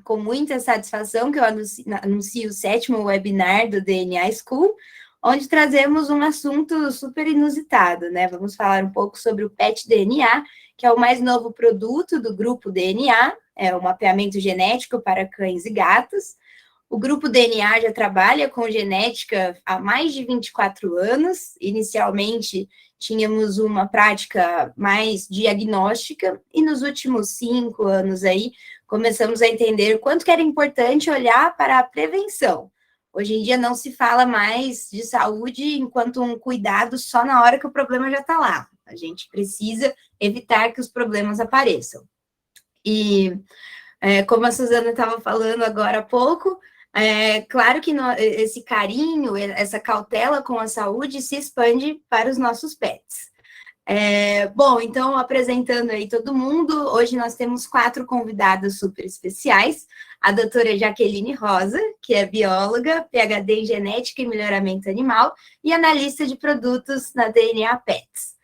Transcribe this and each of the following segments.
com muita satisfação que eu anuncio o 7º webinar do DNA School, onde trazemos um assunto super inusitado, né? Vamos falar um pouco sobre o PET DNA, que é o mais novo produto do grupo DNA, é o mapeamento genético para cães e gatos. O grupo DNA já trabalha com genética há mais de 24 anos. Inicialmente, tínhamos uma prática mais diagnóstica, e nos últimos 5 anos aí, começamos a entender o quanto que era importante olhar para a prevenção. Hoje em dia não se fala mais de saúde enquanto um cuidado só na hora que o problema já está lá. A gente precisa evitar que os problemas apareçam. E, como a Suzana estava falando agora há pouco, claro que esse carinho, essa cautela com a saúde se expande para os nossos pets. Bom, então, apresentando aí todo mundo, hoje nós temos 4 convidadas super especiais. A doutora Jaqueline Rosa, que é bióloga, PhD em genética e melhoramento animal e analista de produtos na DNA Pets.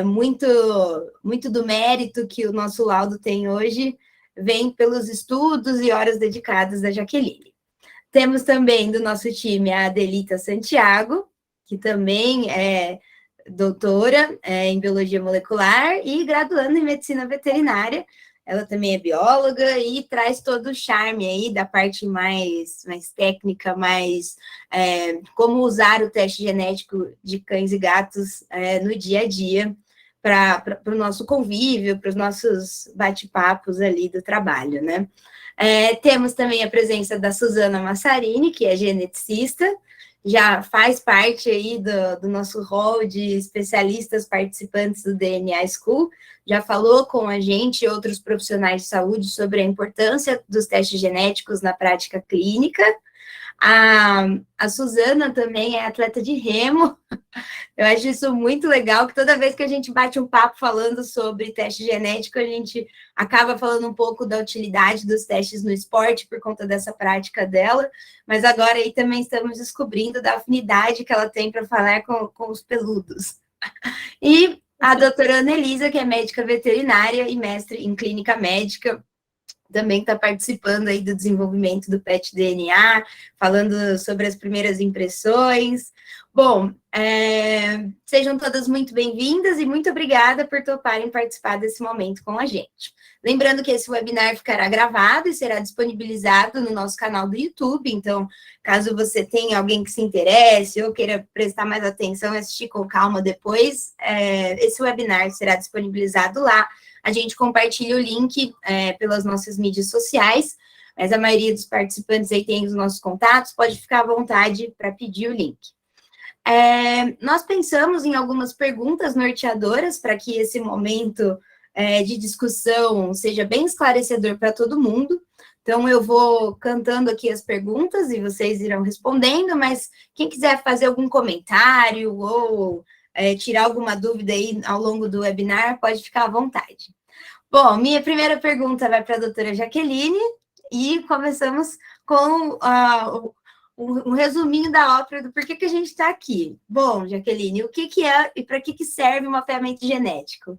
Muito do mérito que o nosso laudo tem hoje vem pelos estudos e horas dedicadas da Jaqueline. Temos também do nosso time a Adelita Santiago, que também é doutora em biologia molecular e graduando em medicina veterinária. Ela também é bióloga e traz todo o charme aí da parte mais técnica, como usar o teste genético de cães e gatos no dia a dia para o nosso convívio, para os nossos bate-papos ali do trabalho, né? Temos também a presença da Suzana Massarini, que é geneticista, já faz parte aí do nosso hall de especialistas participantes do DNA School, já falou com a gente e outros profissionais de saúde sobre a importância dos testes genéticos na prática clínica. A Suzana também é atleta de remo. Eu acho isso muito legal, que toda vez que a gente bate um papo falando sobre teste genético, a gente acaba falando um pouco da utilidade dos testes no esporte por conta dessa prática dela, mas agora aí também estamos descobrindo da afinidade que ela tem para falar com os peludos. E a doutora Anelisa, que é médica veterinária e mestre em clínica médica, também está participando aí do desenvolvimento do PET DNA, falando sobre as primeiras impressões. Bom, sejam todas muito bem-vindas e muito obrigada por toparem participar desse momento com a gente. Lembrando que esse webinar ficará gravado e será disponibilizado no nosso canal do YouTube, então, caso você tenha alguém que se interesse ou queira prestar mais atenção e assistir com calma depois, esse webinar será disponibilizado lá. A gente compartilha o link pelas nossas mídias sociais, mas a maioria dos participantes aí tem os nossos contatos, pode ficar à vontade para pedir o link. Nós pensamos em algumas perguntas norteadoras para que esse momento de discussão seja bem esclarecedor para todo mundo. Então, eu vou cantando aqui as perguntas e vocês irão respondendo, mas quem quiser fazer algum comentário ou tirar alguma dúvida aí ao longo do webinar, pode ficar à vontade. Bom, minha primeira pergunta vai para a doutora Jaqueline, e começamos com um resuminho da ópera do porquê que a gente está aqui. Bom, Jaqueline, o que é e para que serve o mapeamento genético?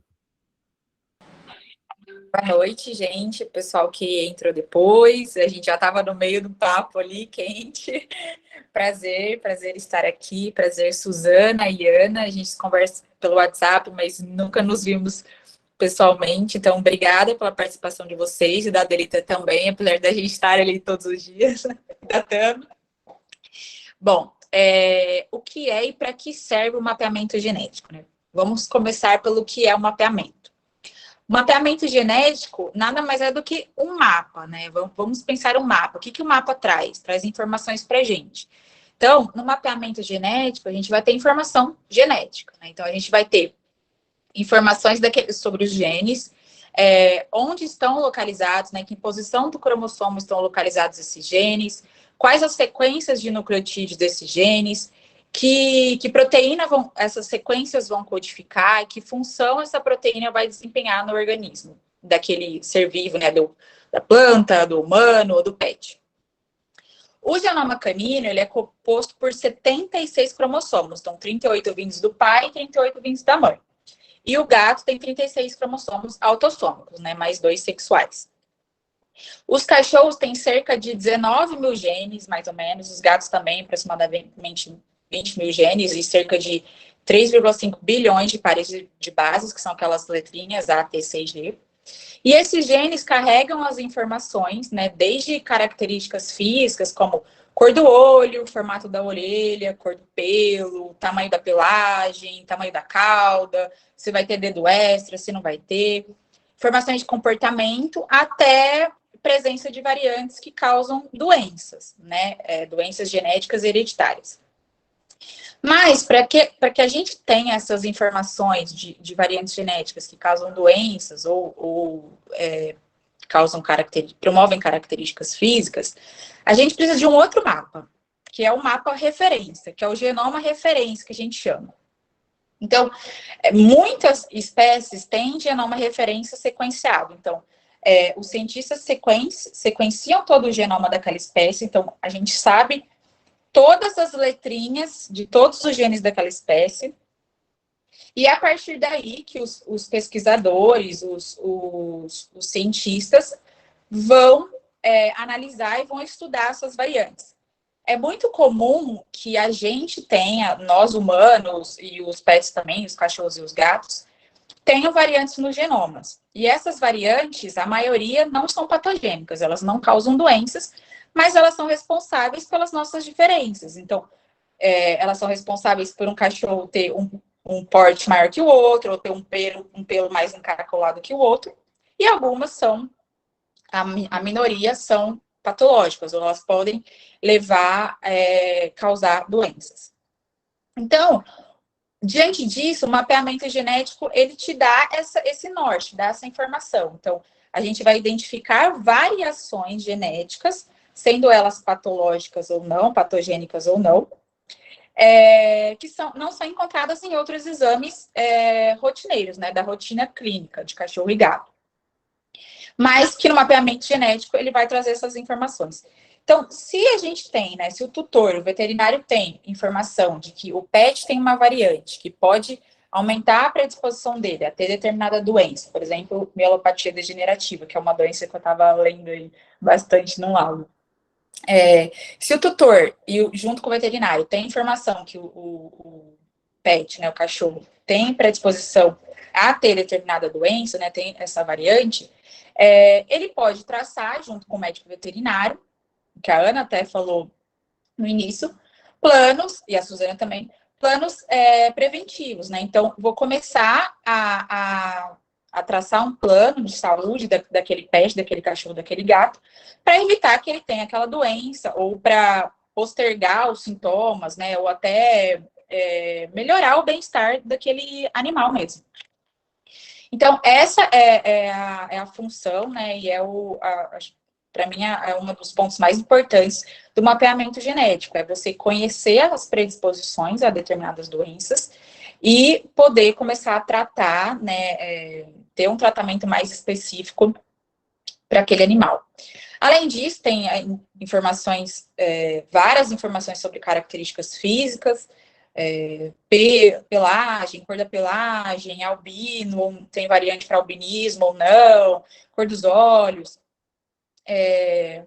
Boa noite, gente, pessoal que entrou depois, a gente já estava no meio do papo ali, quente. Prazer estar aqui, prazer Suzana e Ana, a gente conversa pelo WhatsApp, mas nunca nos vimos pessoalmente, então obrigada pela participação de vocês e da Adelita também, apesar da gente estar ali todos os dias, datando. Bom, o que é e para que serve o mapeamento genético, né? Vamos começar pelo que é o mapeamento. O mapeamento genético nada mais é do que um mapa, né? Vamos pensar um mapa. O que o mapa traz? Traz informações para a gente. Então, no mapeamento genético, a gente vai ter informação genética, né? Então, a gente vai ter informações sobre os genes, onde estão localizados, né? Que em posição do cromossomo estão localizados esses genes, quais as sequências de nucleotídeos desses genes, que proteína essas sequências vão codificar, que função essa proteína vai desempenhar no organismo daquele ser vivo, né, da planta, do humano ou do pet. O genoma canino, ele é composto por 76 cromossomos, então 38 vindos do pai e 38 vindos da mãe. E o gato tem 36 cromossomos autossômicos, né, mais 2 sexuais. Os cachorros têm cerca de 19 mil genes, mais ou menos. Os gatos também, aproximadamente 20 mil genes e cerca de 3,5 bilhões de pares de bases, que são aquelas letrinhas A, T, C e G. E esses genes carregam as informações, né, desde características físicas, como cor do olho, formato da orelha, cor do pelo, tamanho da pelagem, tamanho da cauda, se vai ter dedo extra, se não vai ter, informações de comportamento, até presença de variantes que causam doenças, né, doenças genéticas hereditárias. Mas, para que a gente tenha essas informações de variantes genéticas que causam doenças ou promovem características físicas, a gente precisa de um outro mapa, que é o mapa referência, que é o genoma referência, que a gente chama. Então, muitas espécies têm genoma referência sequenciado. Então, os cientistas sequenciam todo o genoma daquela espécie, então a gente sabe todas as letrinhas de todos os genes daquela espécie, e é a partir daí que os pesquisadores, os cientistas vão analisar e vão estudar essas variantes. É muito comum que a gente tenha, nós humanos e os pets também, os cachorros e os gatos, tenham variantes nos genomas. E essas variantes, a maioria não são patogênicas, elas não causam doenças, mas elas são responsáveis pelas nossas diferenças. Então, elas são responsáveis por um cachorro ter um porte maior que o outro, ou ter um pelo mais encaracolado que o outro. E algumas são, a minoria são patológicas, ou elas podem causar doenças. Então, diante disso, o mapeamento genético, ele te dá esse norte, dá essa informação. Então, a gente vai identificar variações genéticas, sendo elas patológicas ou não, patogênicas ou não, que não são encontradas em outros exames rotineiros, né, da rotina clínica de cachorro e gato. Mas que no mapeamento genético ele vai trazer essas informações. Então, se a gente tem, né, se o tutor, o veterinário tem informação de que o pet tem uma variante que pode aumentar a predisposição dele a ter determinada doença, por exemplo, mielopatia degenerativa, que é uma doença que eu estava lendo aí bastante no laudo. Se o tutor, junto com o veterinário, tem informação que o pet, né, o cachorro, tem predisposição a ter determinada doença, né, tem essa variante, ele pode traçar, junto com o médico veterinário, que a Ana até falou no início, planos, e a Suzana também, planos preventivos, né? Então, vou começar a traçar um plano de saúde daquele pet, daquele cachorro, daquele gato, para evitar que ele tenha aquela doença, ou para postergar os sintomas, né? Ou até melhorar o bem-estar daquele animal mesmo. Então, essa é a função, né? E para mim, é um dos pontos mais importantes do mapeamento genético, é você conhecer as predisposições a determinadas doenças e poder começar a tratar, né, ter um tratamento mais específico para aquele animal. Além disso, tem informações, várias informações sobre características físicas, pelagem, cor da pelagem, albino, tem variante para albinismo ou não, cor dos olhos. É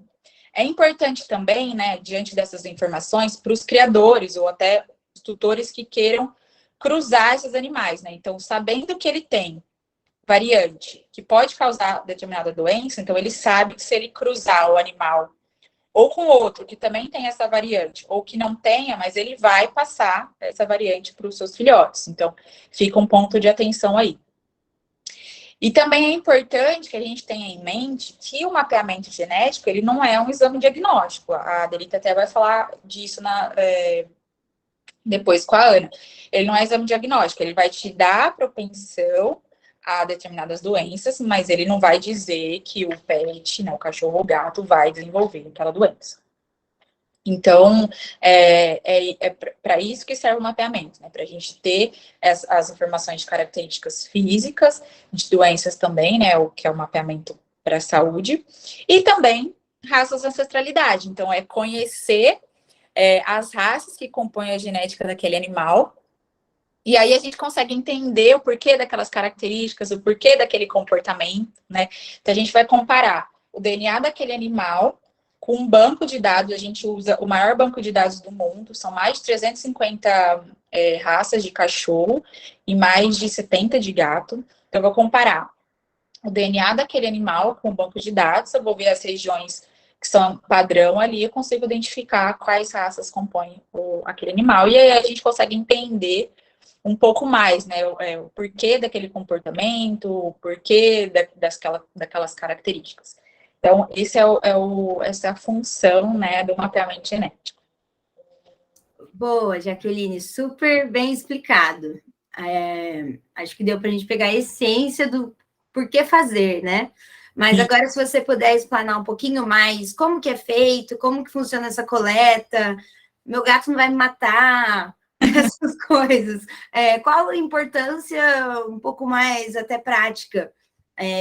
importante também, né, diante dessas informações, para os criadores ou até os tutores que queiram cruzar esses animais, né? Então, sabendo que ele tem variante que pode causar determinada doença, então ele sabe que se ele cruzar o animal ou com outro que também tem essa variante, ou que não tenha, mas ele vai passar essa variante para os seus filhotes. Então, fica um ponto de atenção aí. E também é importante que a gente tenha em mente que o mapeamento genético, ele não é um exame diagnóstico. A Adelita até vai falar disso depois com a Ana. Ele não é exame diagnóstico, ele vai te dar propensão a determinadas doenças, mas ele não vai dizer que o pet, né, o cachorro ou o gato, vai desenvolver aquela doença. Então, para isso que serve o mapeamento, né? Para a gente ter as informações de características físicas, de doenças também, né? O que é o mapeamento para a saúde, e também raças de ancestralidade. Então, é conhecer as raças que compõem a genética daquele animal, e aí a gente consegue entender o porquê daquelas características, o porquê daquele comportamento, né? Então, a gente vai comparar o DNA daquele animal com um banco de dados. A gente usa o maior banco de dados do mundo, são mais de 350 raças de cachorro e mais de 70 de gato. Então, eu vou comparar o DNA daquele animal com o banco de dados, eu vou ver as regiões que são padrão ali, eu consigo identificar quais raças compõem aquele animal, e aí a gente consegue entender um pouco mais, né, o porquê daquele comportamento, o porquê daquelas características. Então, essa é a função, né, do mapeamento genético. Boa, Jaqueline, super bem explicado. Acho que deu para a gente pegar a essência do porquê fazer, né? Mas agora, se você puder explanar um pouquinho mais como que é feito, como que funciona essa coleta, meu gato não vai me matar, essas coisas. Qual a importância um pouco mais até prática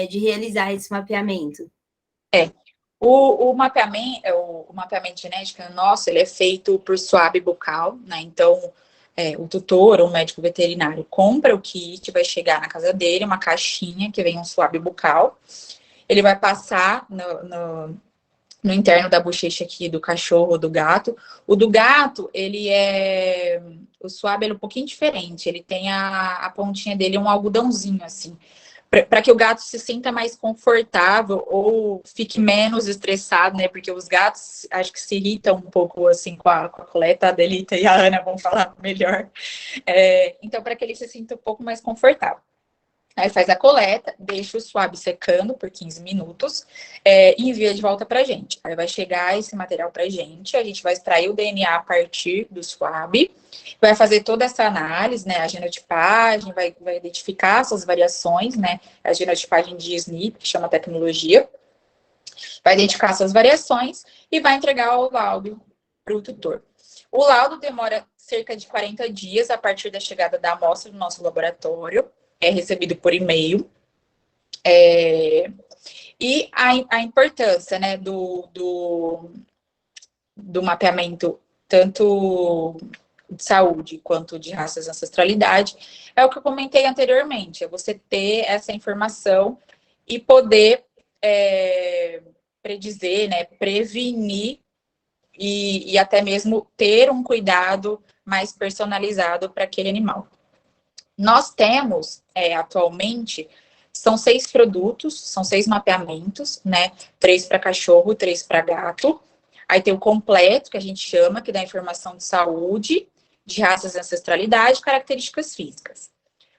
de realizar esse mapeamento? O mapeamento genético nosso, ele é feito por swab bucal, né? Então, o tutor ou o médico veterinário compra o kit, vai chegar na casa dele, uma caixinha que vem um swab bucal. Ele vai passar no interno da bochecha aqui do cachorro ou do gato. O do gato, o swab é um pouquinho diferente. Ele tem a pontinha dele, um algodãozinho, assim, para que o gato se sinta mais confortável ou fique menos estressado, né? Porque os gatos acho que se irritam um pouco assim com a coleta. A Delita e a Ana vão falar melhor. Então, para que ele se sinta um pouco mais confortável. Aí faz a coleta, deixa o swab secando por 15 minutos e envia de volta para a gente. Aí vai chegar esse material para a gente vai extrair o DNA a partir do swab, vai fazer toda essa análise, né, a genotipagem, vai identificar essas variações, né, a genotipagem de SNP, que chama tecnologia, vai identificar essas variações e vai entregar o laudo para o tutor. O laudo demora cerca de 40 dias a partir da chegada da amostra no nosso laboratório, é recebido por e-mail. E a importância, né, do mapeamento, tanto de saúde quanto de raças e ancestralidade, é o que eu comentei anteriormente, é você ter essa informação e poder predizer, né, prevenir e até mesmo ter um cuidado mais personalizado para aquele animal. Nós temos, atualmente, são 6 produtos, são 6 mapeamentos, né? 3 para cachorro, 3 para gato. Aí tem o completo, que a gente chama, que dá informação de saúde, de raças e ancestralidade, características físicas.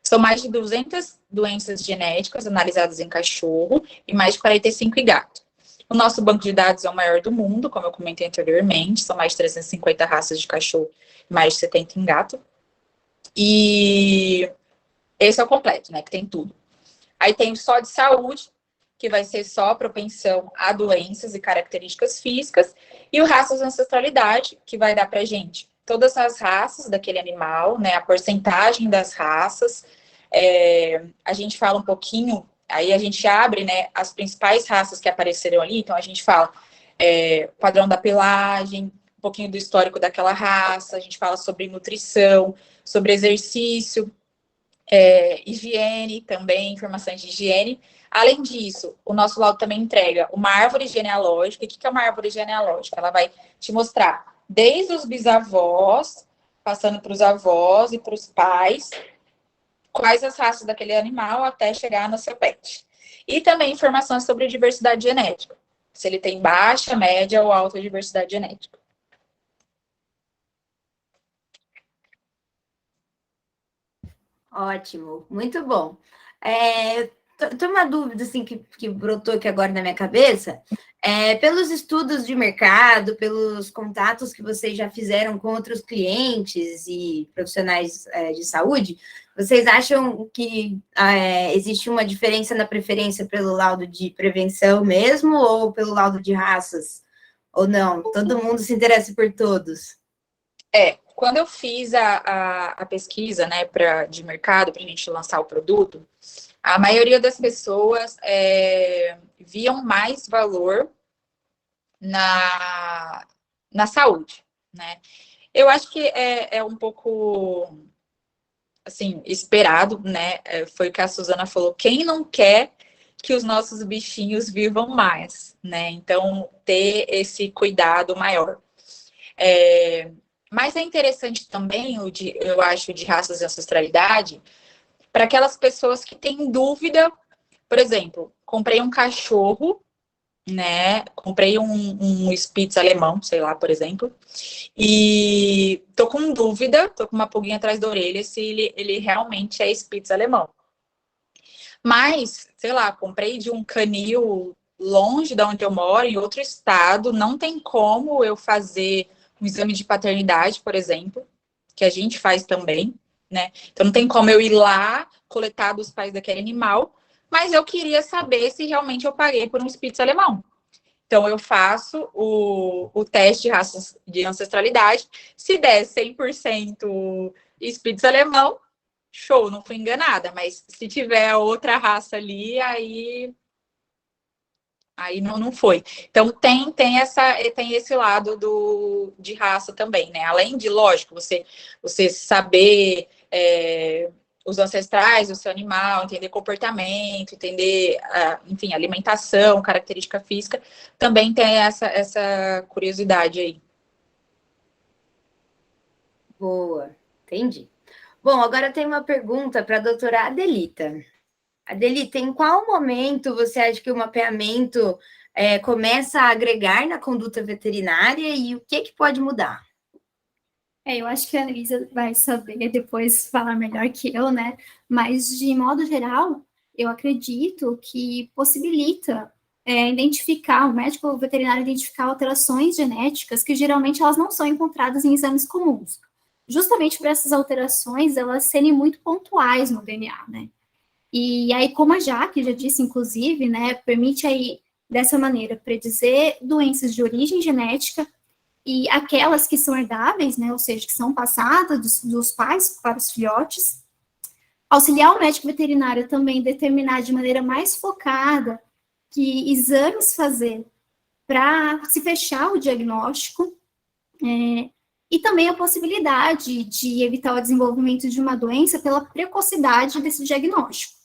São mais de 200 doenças genéticas analisadas em cachorro e mais de 45 em gato. O nosso banco de dados é o maior do mundo, como eu comentei anteriormente, são mais de 350 raças de cachorro e mais de 70 em gato. E esse é o completo, né? Que tem tudo. Aí tem só de saúde, que vai ser só propensão a doenças e características físicas. E o raças ancestralidade, que vai dar pra gente todas as raças daquele animal, né? A porcentagem das raças. A gente fala um pouquinho, aí a gente abre, né? As principais raças que apareceram ali. Então a gente fala padrão da pelagem, um pouquinho do histórico daquela raça. A gente fala sobre nutrição, sobre exercício, higiene também, informações de higiene. Além disso, o nosso laudo também entrega uma árvore genealógica. O que é uma árvore genealógica? Ela vai te mostrar desde os bisavós, passando para os avós e para os pais, quais as raças daquele animal até chegar no seu pet. E também informações sobre diversidade genética. Se ele tem baixa, média ou alta diversidade genética. Ótimo, muito bom. Tem uma dúvida assim, que brotou aqui agora na minha cabeça. Pelos estudos de mercado, pelos contatos que vocês já fizeram com outros clientes e profissionais de saúde, vocês acham que existe uma diferença na preferência pelo laudo de prevenção mesmo ou pelo laudo de raças? Ou não? Todo mundo se interessa por todos? Quando eu fiz a pesquisa, né, de mercado, para a gente lançar o produto, a maioria das pessoas viam mais valor na saúde, né? Eu acho que é um pouco, assim, esperado, né? Foi o que a Suzana falou. Quem não quer que os nossos bichinhos vivam mais, né? Então, ter esse cuidado maior. Mas é interessante também, eu acho, de raças de ancestralidade, para aquelas pessoas que têm dúvida. Por exemplo, comprei um cachorro, né? Comprei um Spitz alemão, sei lá, por exemplo, e tô com dúvida, tô com uma pulguinha atrás da orelha se ele realmente é Spitz alemão. Mas, sei lá, comprei de um canil longe de onde eu moro, em outro estado, não tem como eu fazer um exame de paternidade, por exemplo, que a gente faz também, né? Então não tem como eu ir lá coletar dos pais daquele animal, mas eu queria saber se realmente eu paguei por um Spitz alemão. Então eu faço o teste de raças de ancestralidade, se der 100% Spitz alemão, show, não fui enganada, mas se tiver outra raça ali, aí não foi. Então tem esse lado de raça também, né? Além de, lógico, você saber os ancestrais do seu animal, entender comportamento, entender, enfim, alimentação, característica física, também tem essa curiosidade aí. Boa, entendi. Bom, agora tem uma pergunta para a doutora Adelita. Adelita, em qual momento você acha que o mapeamento começa a agregar na conduta veterinária e o que pode mudar? Eu acho que a Anelisa vai saber depois falar melhor que eu, né? Mas, de modo geral, eu acredito que possibilita identificar, o médico veterinário identificar alterações genéticas que geralmente elas não são encontradas em exames comuns. Justamente por essas alterações, elas serem muito pontuais no DNA, né? E aí, como a Jaque já disse, inclusive, né, permite aí, dessa maneira, predizer doenças de origem genética e aquelas que são herdáveis, né, ou seja, que são passadas dos pais para os filhotes, auxiliar o médico veterinário também determinar de maneira mais focada que exames fazer para se fechar o diagnóstico, e também a possibilidade de evitar o desenvolvimento de uma doença pela precocidade desse diagnóstico.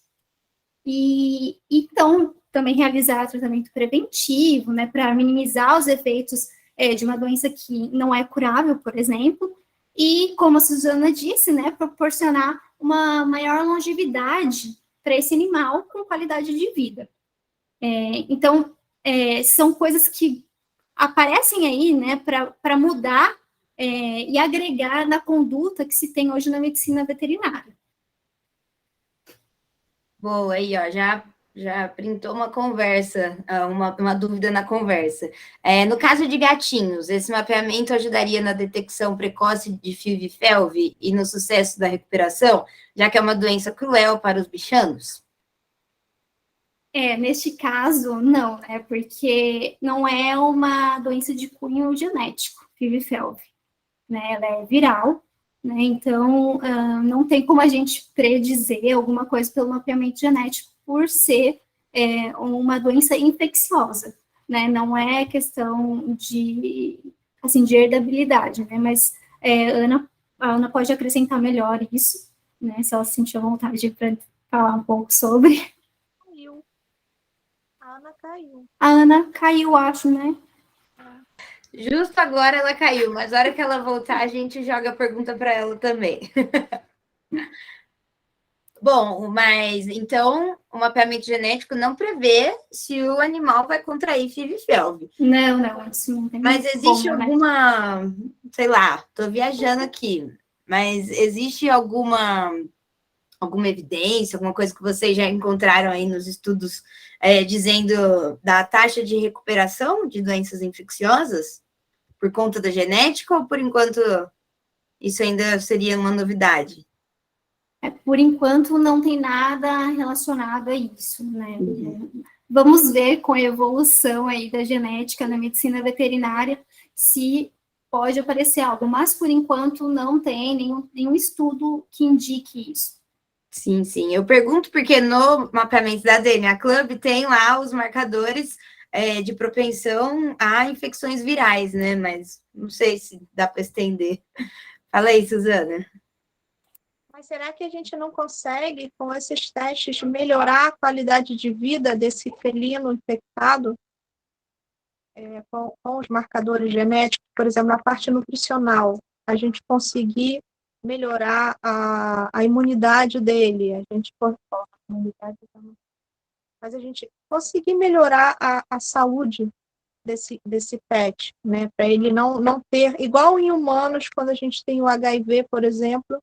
E então, também realizar tratamento preventivo, né, para minimizar os efeitos de uma doença que não é curável, por exemplo, e, como a Suzana disse, né, proporcionar uma maior longevidade para esse animal com qualidade de vida. Então, são coisas que aparecem aí, né, para mudar e agregar na conduta que se tem hoje na medicina veterinária. Boa, aí, ó, já printou uma conversa, uma dúvida na conversa. No caso de gatinhos, esse mapeamento ajudaria na detecção precoce de FIV e FeLV e no sucesso da recuperação, já que é uma doença cruel para os bichanos? Neste caso, não, né? Porque não é uma doença de cunho genético, FIV e FeLV, né? Ela é viral, né? Então, não tem como a gente predizer alguma coisa pelo mapeamento genético por ser uma doença infecciosa, né? Não é questão de herdabilidade, né? Mas a Ana pode acrescentar melhor isso, né? Se ela sentir vontade para falar um pouco sobre. A Ana caiu. A Ana caiu, acho, né? Justo agora ela caiu, mas na hora que ela voltar, a gente joga a pergunta para ela também. Bom, mas então o mapeamento genético não prevê se o animal vai contrair FIV e FeLV. Não, isso não tem. Mas existe alguma, sei lá, estou viajando aqui, mas existe alguma evidência, alguma coisa que vocês já encontraram aí nos estudos dizendo da taxa de recuperação de doenças infecciosas por conta da genética, ou por enquanto isso ainda seria uma novidade? Por enquanto não tem nada relacionado a isso, né? Vamos ver com a evolução aí da genética na medicina veterinária se pode aparecer algo, mas por enquanto não tem nenhum estudo que indique isso. Sim. Eu pergunto porque no mapeamento da DNA Club tem lá os marcadores de propensão a infecções virais, né? Mas não sei se dá para estender. Fala aí, Suzana. Mas Mas será que a gente não consegue, com esses testes, melhorar a qualidade de vida desse felino infectado com os marcadores genéticos, por exemplo, na parte nutricional, a gente conseguir melhorar a imunidade dele, mas a gente conseguir melhorar a saúde desse pet, né? Para ele não ter, igual em humanos, quando a gente tem o HIV, por exemplo,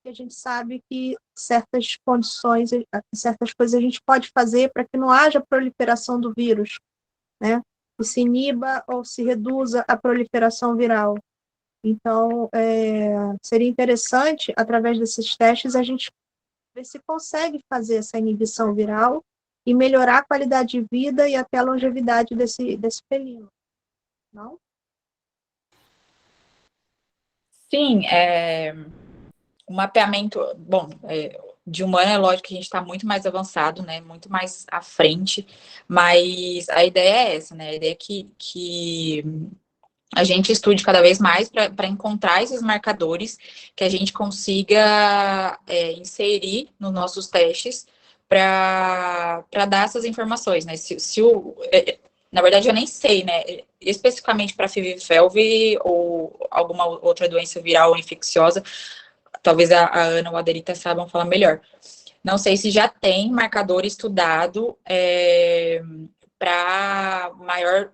que a gente sabe que certas condições, certas coisas a gente pode fazer para que não haja proliferação do vírus, né? Que se iniba ou se reduza a proliferação viral. Então, seria interessante, através desses testes, a gente ver se consegue fazer essa inibição viral e melhorar a qualidade de vida e até a longevidade desse felino, não? Sim, o mapeamento, bom, de humano é lógico que a gente está muito mais avançado, né, muito mais à frente, mas a ideia é essa, né, a ideia é que a gente estude cada vez mais para encontrar esses marcadores que a gente consiga inserir nos nossos testes para dar essas informações, né? Na verdade, eu nem sei, né? Especificamente para FIV-FeLV ou alguma outra doença viral ou infecciosa, talvez a Ana ou a Adelita saibam falar melhor. Não sei se já tem marcador estudado para maior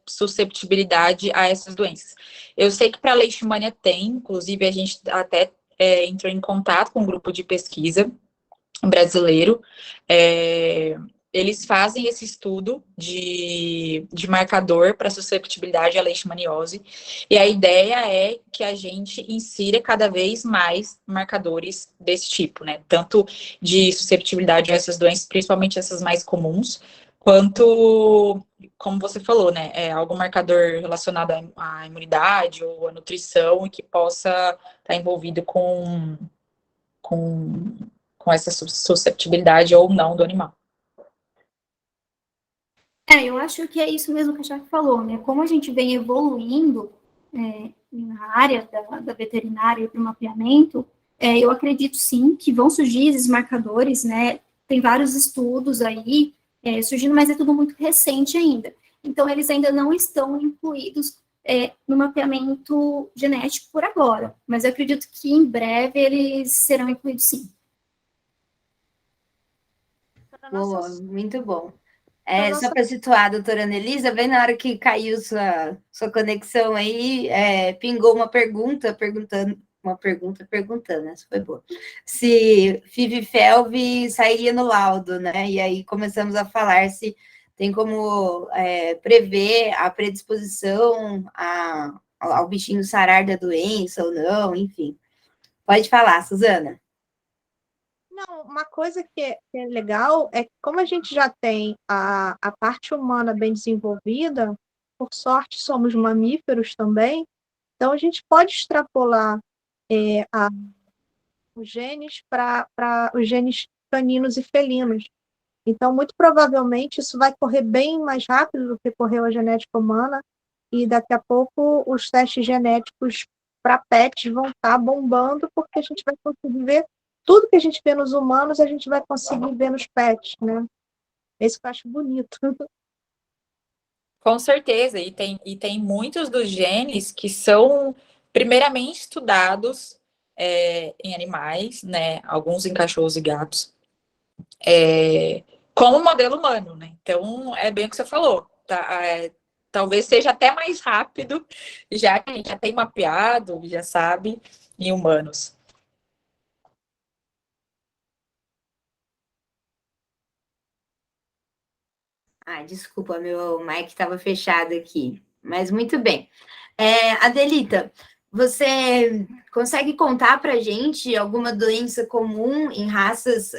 susceptibilidade a essas doenças. Eu sei que para a leishmania tem, inclusive a gente até entrou em contato com um grupo de pesquisa brasileiro, eles fazem esse estudo de marcador para susceptibilidade à leishmaniose, e a ideia é que a gente insira cada vez mais marcadores desse tipo, né? Tanto de susceptibilidade a essas doenças, principalmente essas mais comuns, quanto, como você falou, né? Algum marcador relacionado à imunidade ou à nutrição e que possa estar envolvido com essa susceptibilidade ou não do animal. Eu acho que é isso mesmo que a Jaque falou, né? Como a gente vem evoluindo na área da veterinária para o mapeamento, eu acredito sim que vão surgir esses marcadores, né? Tem vários estudos aí surgindo, mas é tudo muito recente ainda. Então, eles ainda não estão incluídos no mapeamento genético por agora, mas eu acredito que em breve eles serão incluídos sim. Boa, muito bom. Só para situar a doutora Anelisa, bem na hora que caiu sua conexão aí, pingou uma pergunta perguntando, essa foi boa, se FIV-FeLV sairia no laudo, né? E aí começamos a falar se tem como prever a predisposição ao bichinho sarar da doença ou não, enfim. Pode falar, Suzana. Não, uma coisa que é legal é que, como a gente já tem a parte humana bem desenvolvida, por sorte somos mamíferos também, então a gente pode extrapolar os genes para os genes caninos e felinos. Então, muito provavelmente, isso vai correr bem mais rápido do que correu a genética humana, e daqui a pouco os testes genéticos para pets vão estar bombando, porque a gente vai conseguir ver tudo que a gente vê nos humanos, a gente vai conseguir ver nos pets, né? Isso que eu acho bonito. Com certeza, e tem muitos dos genes que são primeiramente estudados em animais, né? Alguns em cachorros e gatos, como modelo humano, né? Então, é bem o que você falou, tá? Talvez seja até mais rápido, já que a gente já tem mapeado, já sabe, em humanos. Desculpa, meu mic estava fechado aqui, mas muito bem. Adelita, você consegue contar para a gente alguma doença comum em raças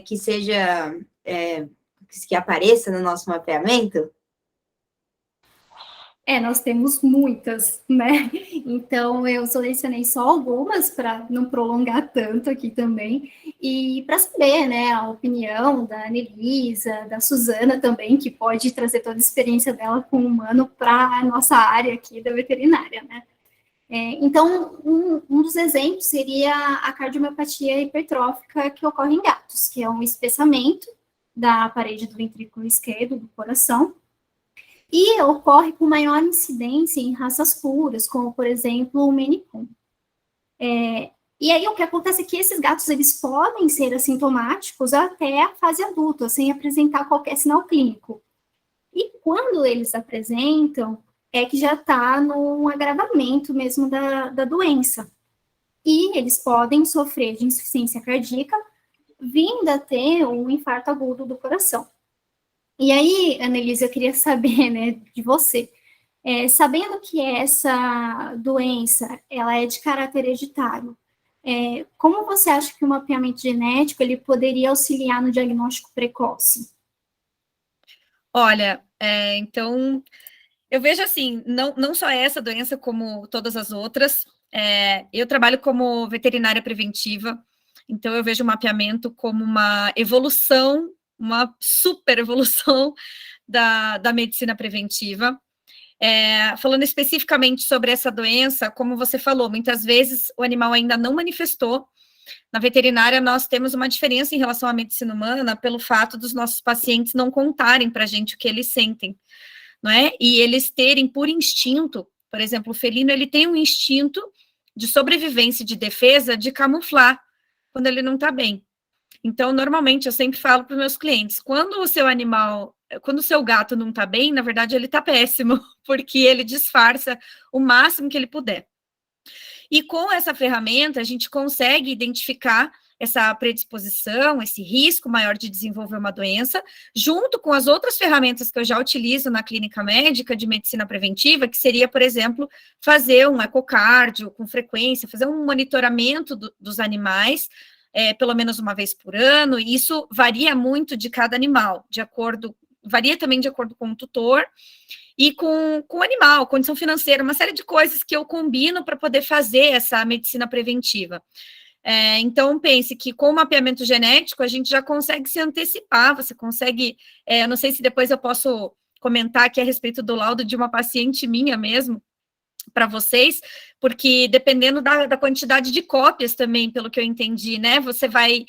que seja que apareça no nosso mapeamento? Nós temos muitas, né? Então, eu selecionei só algumas para não prolongar tanto aqui também, e para saber, né, a opinião da Anelisa, da Suzana também, que pode trazer toda a experiência dela com o humano para a nossa área aqui da veterinária, né? Então, um dos exemplos seria a cardiomiopatia hipertrófica que ocorre em gatos, que é um espessamento da parede do ventrículo esquerdo do coração, e ocorre com maior incidência em raças puras, como, por exemplo, o Maine Coon. E aí, o que acontece é que esses gatos, eles podem ser assintomáticos até a fase adulta, sem apresentar qualquer sinal clínico. E quando eles apresentam, é que já está num agravamento mesmo da doença. E eles podem sofrer de insuficiência cardíaca, vindo a ter um infarto agudo do coração. E aí, Annelise, eu queria saber, né, de você, sabendo que essa doença, ela é de caráter hereditário, como você acha que o mapeamento genético, ele poderia auxiliar no diagnóstico precoce? Olha, então, eu vejo assim, não só essa doença, como todas as outras. Eu trabalho como veterinária preventiva, então eu vejo o mapeamento como uma evolução, uma super evolução da medicina preventiva. Falando especificamente sobre essa doença, como você falou, muitas vezes o animal ainda não manifestou. Na veterinária, nós temos uma diferença em relação à medicina humana pelo fato dos nossos pacientes não contarem para a gente o que eles sentem, não é? E eles terem por instinto, por exemplo, o felino, ele tem um instinto de sobrevivência e de defesa de camuflar quando ele não está bem. Então, normalmente, eu sempre falo para os meus clientes, quando o seu gato não está bem, na verdade, ele está péssimo, porque ele disfarça o máximo que ele puder. E com essa ferramenta, a gente consegue identificar essa predisposição, esse risco maior de desenvolver uma doença, junto com as outras ferramentas que eu já utilizo na clínica médica de medicina preventiva, que seria, por exemplo, fazer um ecocardio com frequência, fazer um monitoramento dos animais, pelo menos uma vez por ano. E isso varia muito de cada animal, varia também de acordo com o tutor e com o animal, condição financeira, uma série de coisas que eu combino para poder fazer essa medicina preventiva. Então, pense que com o mapeamento genético, a gente já consegue se antecipar, você consegue, não sei se depois eu posso comentar aqui a respeito do laudo de uma paciente minha mesmo, para vocês, porque dependendo da quantidade de cópias também, pelo que eu entendi, né, você vai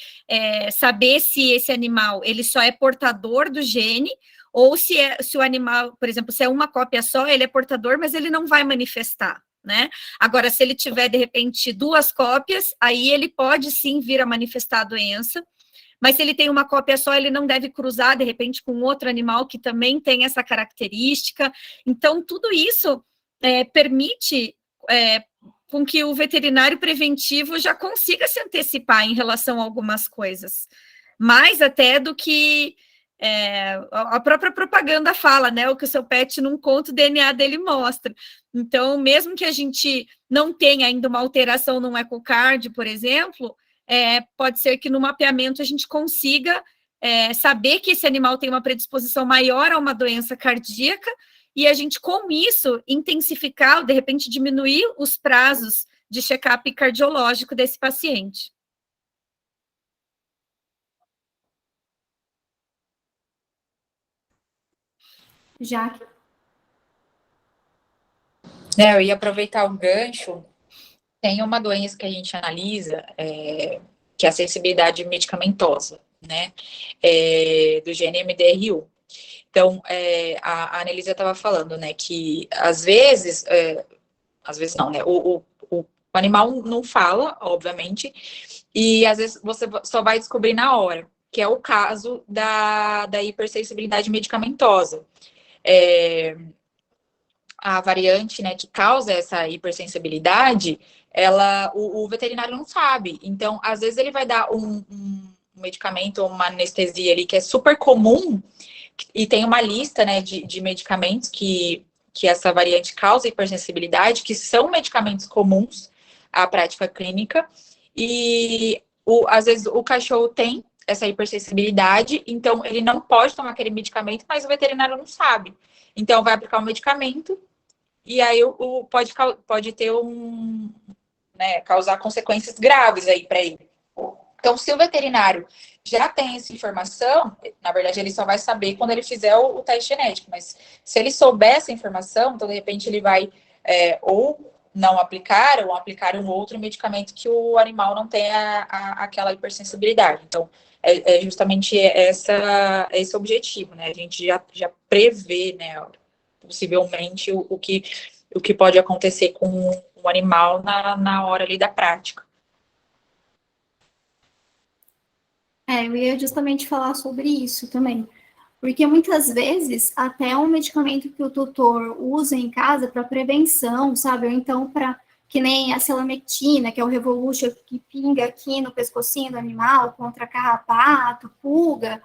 saber se esse animal, ele só é portador do gene, ou se o animal, por exemplo, se é uma cópia só, ele é portador, mas ele não vai manifestar, né? Agora, se ele tiver, de repente, 2 cópias, aí ele pode sim vir a manifestar a doença, mas se ele tem uma cópia só, ele não deve cruzar, de repente, com outro animal que também tem essa característica. Então, tudo isso permite com que o veterinário preventivo já consiga se antecipar em relação a algumas coisas, mais até do que a própria propaganda fala, né? O que o seu pet não conta, o DNA dele mostra. Então, mesmo que a gente não tenha ainda uma alteração no ecocardio, por exemplo, pode ser que no mapeamento a gente consiga saber que esse animal tem uma predisposição maior a uma doença cardíaca, e a gente, com isso, intensificar, ou de repente diminuir os prazos de check-up cardiológico desse paciente. Jaque? Eu ia aproveitar o gancho. Tem uma doença que a gente analisa, que é a sensibilidade medicamentosa, né? Do gene MDR1. Então, a Anelisa estava falando, né, que às vezes não, né? O animal não fala, obviamente, e às vezes você só vai descobrir na hora, que é o caso da hipersensibilidade medicamentosa. A variante, né, que causa essa hipersensibilidade, o veterinário não sabe. Então, às vezes ele vai dar um medicamento ou uma anestesia ali que é super comum, e tem uma lista, né, de medicamentos que essa variante causa hipersensibilidade, que são medicamentos comuns à prática clínica, e às vezes o cachorro tem essa hipersensibilidade, então ele não pode tomar aquele medicamento, mas o veterinário não sabe. Então vai aplicar o medicamento, e aí pode ter causar consequências graves aí para ele. Então, se o veterinário já tem essa informação, na verdade, ele só vai saber quando ele fizer o teste genético, mas se ele souber essa informação, então, de repente, ele vai ou não aplicar ou aplicar um outro medicamento que o animal não tenha aquela hipersensibilidade. Então, é justamente esse objetivo, né? A gente já prevê, né, possivelmente o que pode acontecer com o animal na hora ali da prática. Eu ia justamente falar sobre isso também. Porque muitas vezes, até um medicamento que o tutor usa em casa para prevenção, sabe? Ou então para, que nem a selamectina, que é o Revolution, que pinga aqui no pescocinho do animal contra carrapato, pulga.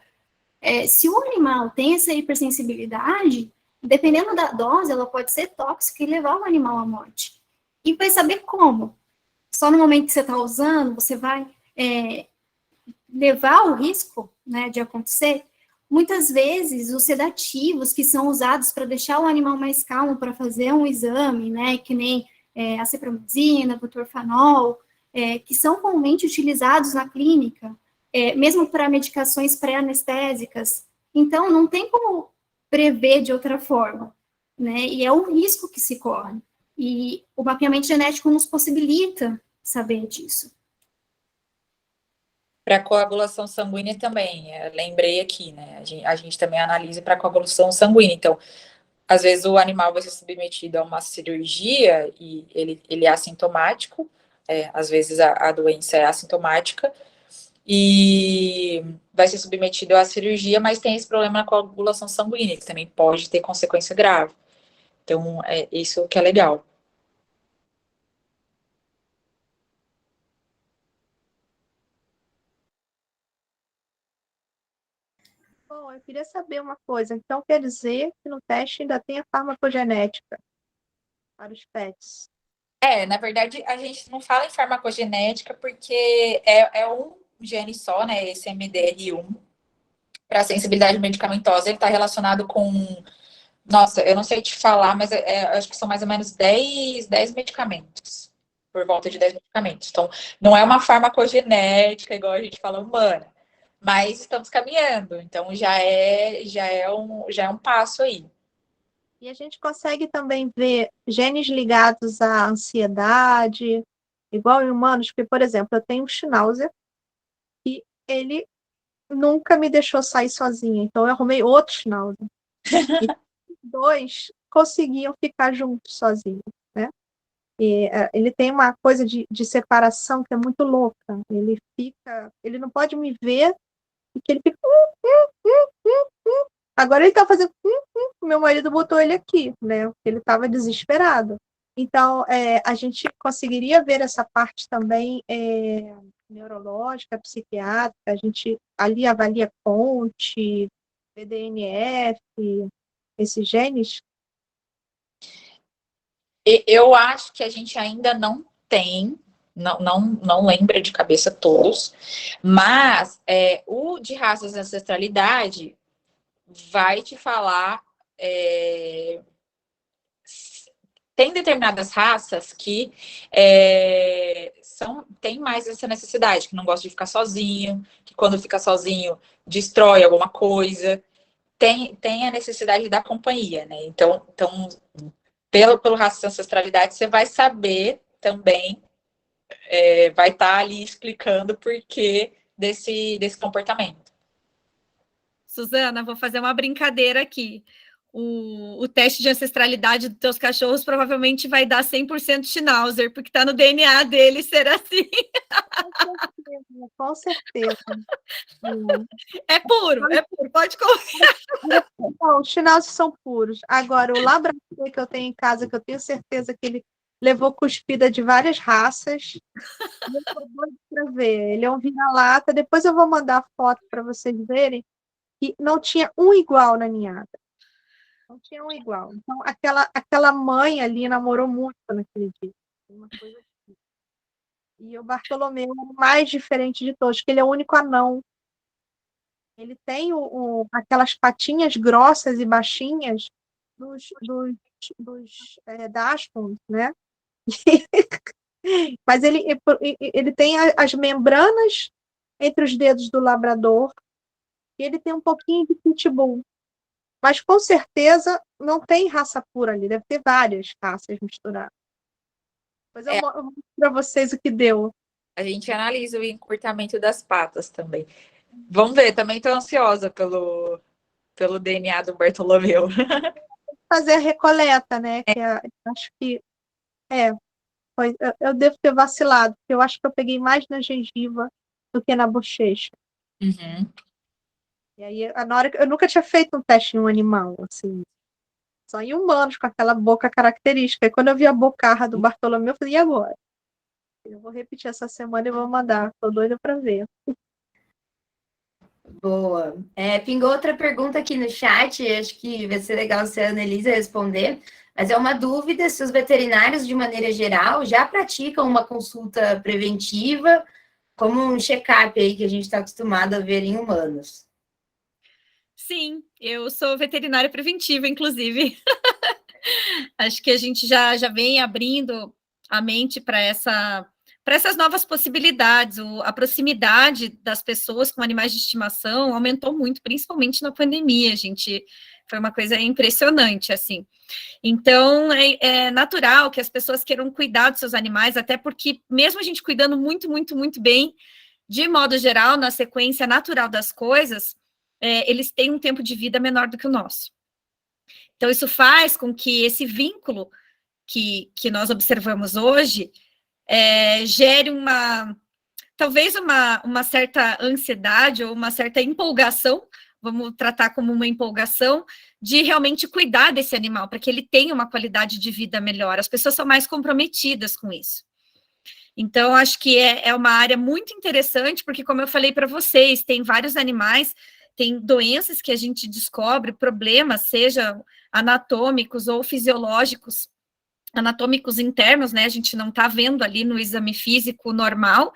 Se o animal tem essa hipersensibilidade, dependendo da dose, ela pode ser tóxica e levar o animal à morte. E vai saber como. Só no momento que você está usando, você vai levar o risco, né, de acontecer. Muitas vezes, os sedativos que são usados para deixar o animal mais calmo para fazer um exame, né, que nem a cepromazina, butorfanol, que são comumente utilizados na clínica, mesmo para medicações pré-anestésicas. Então, não tem como prever de outra forma, né, e é um risco que se corre. E o mapeamento genético nos possibilita saber disso. Para coagulação sanguínea também, lembrei aqui, né? A gente também analisa para coagulação sanguínea. Então, às vezes o animal vai ser submetido a uma cirurgia e ele é assintomático, às vezes a doença é assintomática, e vai ser submetido à cirurgia, mas tem esse problema na coagulação sanguínea, que também pode ter consequência grave. Então, é isso que é legal. Bom, eu queria saber uma coisa. Então, quer dizer que no teste ainda tem a farmacogenética para os pets? Na verdade, a gente não fala em farmacogenética porque é um gene só, né? Esse MDR1, para sensibilidade medicamentosa, ele está relacionado com. Nossa, eu não sei te falar, mas acho que são mais ou menos 10 medicamentos. Por volta de 10 medicamentos. Então, não é uma farmacogenética, igual a gente fala humana. Mas estamos caminhando. Então, já é um passo aí. E a gente consegue também ver genes ligados à ansiedade, igual em humanos, porque, por exemplo, eu tenho um Schnauzer e ele nunca me deixou sair sozinha, então eu arrumei outro Schnauzer. E os dois conseguiam ficar juntos sozinhos, né? E ele tem uma coisa de separação que é muito louca. Ele não pode me ver, porque ele fica. Agora ele tá fazendo. Meu marido botou ele aqui, né? Porque ele estava desesperado. Então, a gente conseguiria ver essa parte também neurológica, psiquiátrica, a gente ali avalia CONT, BDNF, esses genes. Eu acho que a gente ainda não tem, não lembra de cabeça todos, mas o de raças de ancestralidade vai te falar. Tem determinadas raças que tem mais essa necessidade, que não gosta de ficar sozinho, que quando fica sozinho destrói alguma coisa, tem a necessidade da companhia, né? Então pelo raça de ancestralidade, você vai saber também, vai estar ali explicando o porquê desse comportamento. Suzana, vou fazer uma brincadeira aqui. O teste de ancestralidade dos teus cachorros provavelmente vai dar 100% Schnauzer, porque está no DNA dele ser assim. Com certeza. É puro, pode confiar. Não, os Schnauzers são puros. Agora, o Labrador que eu tenho em casa, que eu tenho certeza que ele levou cuspida de várias raças, eu tô doida pra ver. Ele é um vira-lata. Depois eu vou mandar foto para vocês verem que não tinha um igual na ninhada. Não tinha um igual. Então, aquela mãe ali namorou muito naquele dia. Uma coisa assim. E o Bartolomeu é o mais diferente de todos, porque ele é o único anão. Ele tem aquelas patinhas grossas e baixinhas dos Dachshunds, né? Mas ele tem as membranas entre os dedos do labrador e ele tem um pouquinho de pitbull. Mas com certeza não tem raça pura ali, deve ter várias raças misturadas. Depois eu mostro para vocês o que deu. A gente analisa o encurtamento das patas também. Vamos ver, também estou ansiosa pelo DNA do Bartolomeu. Fazer a recoleta, né? Acho que eu devo ter vacilado, porque eu acho que eu peguei mais na gengiva do que na bochecha. Uhum. E aí, na hora que eu nunca tinha feito um teste em um animal, assim, só em humanos, com aquela boca característica. E quando eu vi a bocarra do Bartolomeu, eu falei, e agora? Eu vou repetir essa semana e vou mandar. Tô doida para ver. Boa. Pingou outra pergunta aqui no chat, acho que vai ser legal se a Annelisa responder, mas é uma dúvida se os veterinários, de maneira geral, já praticam uma consulta preventiva, como um check-up aí que a gente está acostumado a ver em humanos. Sim, eu sou veterinária preventiva, inclusive. Acho que a gente já vem abrindo a mente para essas novas possibilidades. A proximidade das pessoas com animais de estimação aumentou muito, principalmente na pandemia, gente. Foi uma coisa impressionante, assim. Então, é natural que as pessoas queiram cuidar dos seus animais, até porque, mesmo a gente cuidando muito, muito, muito bem, de modo geral, na sequência natural das coisas, eles têm um tempo de vida menor do que o nosso. Então, isso faz com que esse vínculo que nós observamos hoje gere talvez uma certa ansiedade ou uma certa empolgação, vamos tratar como uma empolgação, de realmente cuidar desse animal, para que ele tenha uma qualidade de vida melhor. As pessoas são mais comprometidas com isso. Então, acho que é uma área muito interessante, porque, como eu falei para vocês, tem vários animais, tem doenças que a gente descobre, problemas, sejam anatômicos ou fisiológicos, anatômicos internos, né? A gente não está vendo ali no exame físico normal,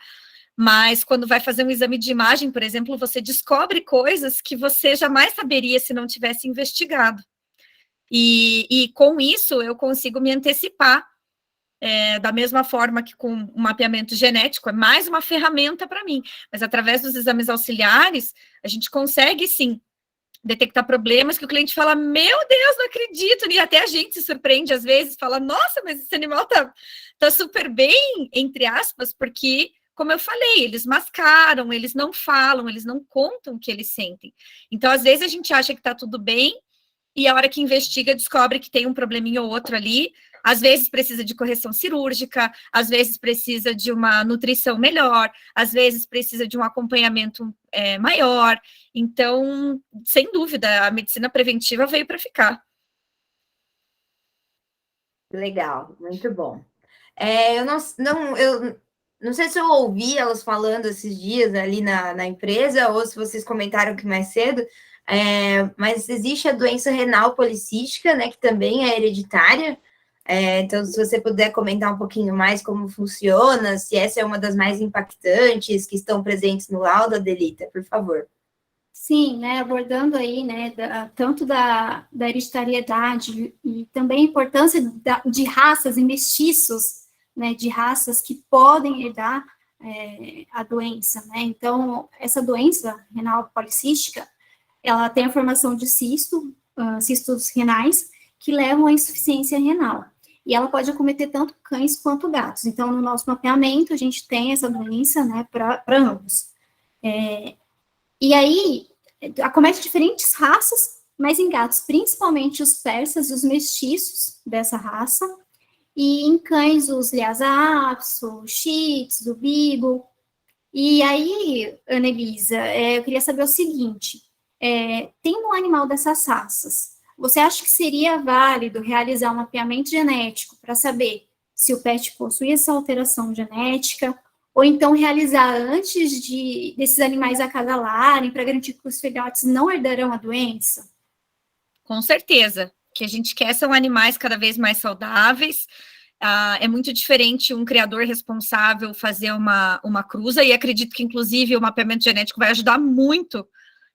mas quando vai fazer um exame de imagem, por exemplo, você descobre coisas que você jamais saberia se não tivesse investigado. E com isso eu consigo me antecipar, da mesma forma que com o mapeamento genético, é mais uma ferramenta para mim, mas através dos exames auxiliares, a gente consegue, sim, detectar problemas que o cliente fala, meu Deus, não acredito, e até a gente se surpreende às vezes, fala, nossa, mas esse animal tá super bem, entre aspas, porque, como eu falei, eles mascaram, eles não falam, eles não contam o que eles sentem. Então, às vezes a gente acha que tá tudo bem, e a hora que investiga, descobre que tem um probleminha ou outro ali, às vezes precisa de correção cirúrgica, às vezes precisa de uma nutrição melhor, às vezes precisa de um acompanhamento maior. Então, sem dúvida, a medicina preventiva veio para ficar. Legal, muito bom. Eu não sei se eu ouvi elas falando esses dias ali na empresa, ou se vocês comentaram aqui mais cedo, mas existe a doença renal policística, né, que também é hereditária. Então, se você puder comentar um pouquinho mais como funciona, se essa é uma das mais impactantes que estão presentes no laudo, Adelita, por favor. Sim, né, abordando aí, né, tanto da hereditariedade e também a importância de raças e mestiços, né, de raças que podem herdar a doença, né, então, essa doença renal policística, ela tem a formação de cistos renais, que levam à insuficiência renal, e ela pode acometer tanto cães quanto gatos, então, no nosso mapeamento, a gente tem essa doença, né, para ambos. E aí, acomete diferentes raças, mas em gatos, principalmente os persas e os mestiços dessa raça, e em cães, os Lhasa Apso, o Shih Tzu, o Beagle. E aí, Annelisa, eu queria saber o seguinte, tendo um animal dessas raças, você acha que seria válido realizar um mapeamento genético para saber se o pet possui essa alteração genética, ou então realizar antes desses animais acasalarem, para garantir que os filhotes não herdarão a doença? Com certeza, o que a gente quer são animais cada vez mais saudáveis. É muito diferente um criador responsável fazer uma cruza, e acredito que, inclusive, o mapeamento genético vai ajudar muito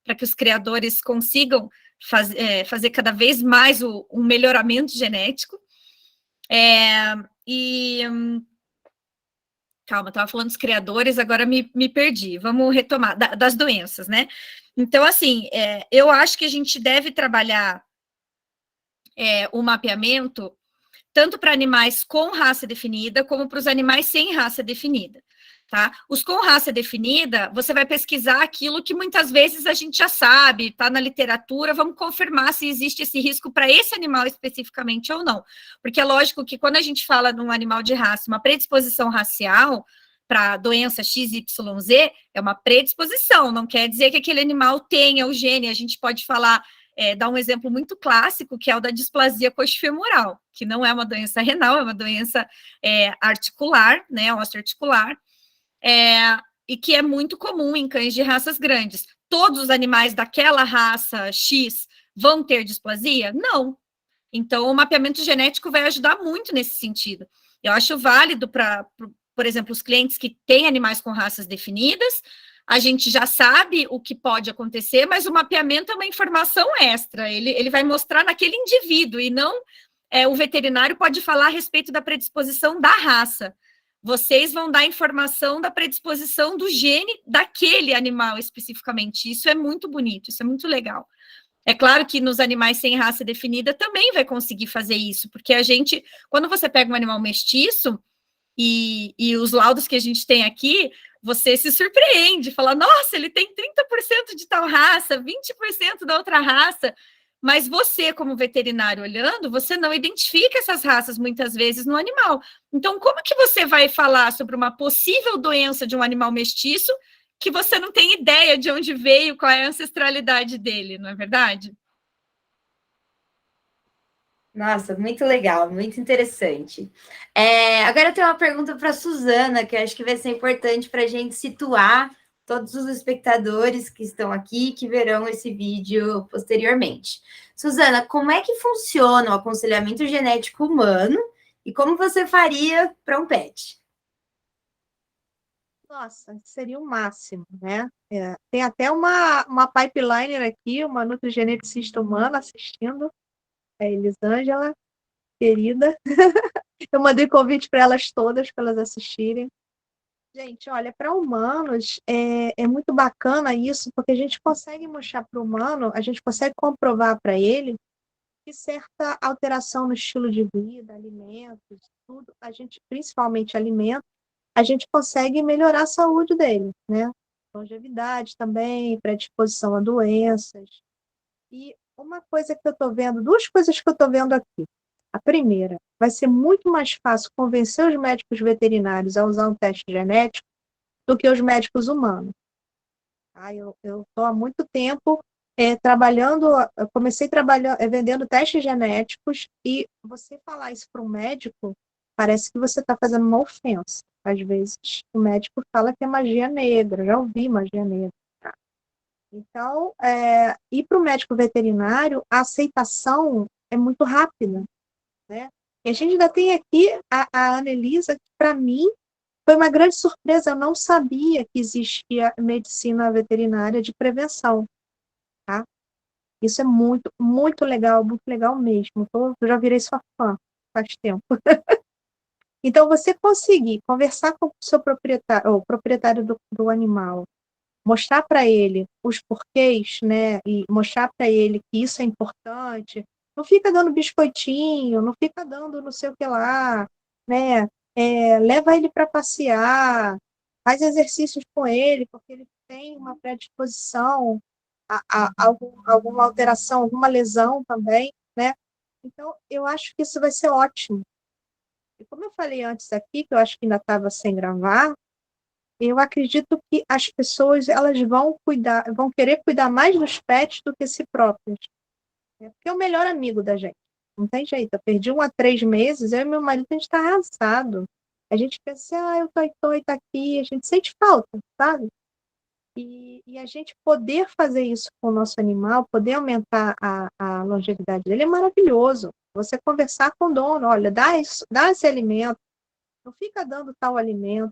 para que os criadores consigam fazer cada vez mais um melhoramento genético. Calma, estava falando dos criadores, agora me perdi. Vamos retomar, das doenças, né? Então, assim, eu acho que a gente deve trabalhar o mapeamento tanto para animais com raça definida, como para os animais sem raça definida. Tá? Os com raça definida, você vai pesquisar aquilo que muitas vezes a gente já sabe, está na literatura, vamos confirmar se existe esse risco para esse animal especificamente ou não. Porque é lógico que quando a gente fala de um animal de raça, uma predisposição racial para doença XYZ, é uma predisposição, não quer dizer que aquele animal tenha o gene, a gente pode falar, dar um exemplo muito clássico, que é o da displasia coxofemoral, que não é uma doença renal, é uma doença articular, né, osteoarticular, e que é muito comum em cães de raças grandes. Todos os animais daquela raça X vão ter displasia? Não. Então, o mapeamento genético vai ajudar muito nesse sentido. Eu acho válido para, por exemplo, os clientes que têm animais com raças definidas, a gente já sabe o que pode acontecer, mas o mapeamento é uma informação extra, ele vai mostrar naquele indivíduo, e não o veterinário pode falar a respeito da predisposição da raça. Vocês vão dar informação da predisposição do gene daquele animal especificamente. Isso é muito bonito, isso é muito legal. É claro que nos animais sem raça definida também vai conseguir fazer isso, porque a gente, quando você pega um animal mestiço, e os laudos que a gente tem aqui, você se surpreende, fala, nossa, ele tem 30% de tal raça, 20% da outra raça, mas você, como veterinário olhando, você não identifica essas raças muitas vezes no animal. Então, como que você vai falar sobre uma possível doença de um animal mestiço que você não tem ideia de onde veio, qual é a ancestralidade dele, não é verdade? Nossa, muito legal, muito interessante. Agora eu tenho uma pergunta para a Suzana, que eu acho que vai ser importante para a gente situar todos os espectadores que estão aqui, que verão esse vídeo posteriormente. Suzana, como é que funciona o aconselhamento genético humano e como você faria para um pet? Nossa, seria o máximo, né? Tem até uma pipeliner aqui, uma nutrigeneticista humana assistindo, a Elisângela, querida. Eu mandei convite para elas todas, para elas assistirem. Gente, olha, para humanos é muito bacana isso, porque a gente consegue mostrar para o humano, a gente consegue comprovar para ele que certa alteração no estilo de vida, alimentos, tudo, a gente, principalmente alimentos, a gente consegue melhorar a saúde dele, né? Longevidade também, predisposição a doenças. E uma coisa que eu estou vendo, duas coisas que eu estou vendo aqui. A primeira, vai ser muito mais fácil convencer os médicos veterinários a usar um teste genético do que os médicos humanos. Eu estou há muito tempo trabalhando, eu comecei trabalhando, vendendo testes genéticos, e você falar isso para um médico, parece que você está fazendo uma ofensa. Às vezes o médico fala que é magia negra, já ouvi magia negra. Então, ir para o médico veterinário, a aceitação é muito rápida, né? E a gente ainda tem aqui a Anelisa, que para mim foi uma grande surpresa, eu não sabia que existia medicina veterinária de prevenção, tá? Isso é muito, muito legal mesmo. Eu já virei sua fã faz tempo. Então, você conseguir conversar com o seu proprietário, o proprietário do animal, mostrar para ele os porquês, né, e mostrar para ele que isso é importante, não fica dando biscoitinho, não fica dando não sei o que lá, né, leva ele para passear, faz exercícios com ele, porque ele tem uma predisposição a alguma alteração, alguma lesão também, né, então eu acho que isso vai ser ótimo. E como eu falei antes aqui, que eu acho que ainda estava sem gravar, eu acredito que as pessoas elas vão querer cuidar mais dos pets do que si próprias. Porque é o melhor amigo da gente. Não tem jeito. Eu perdi 1 a 3 meses, eu e meu marido, a gente está arrasado. A gente pensa, o Toy tá aqui, a gente sente falta, sabe? E a gente poder fazer isso com o nosso animal, poder aumentar a longevidade dele, é maravilhoso. Você conversar com o dono, olha, dá esse alimento, não fica dando tal alimento.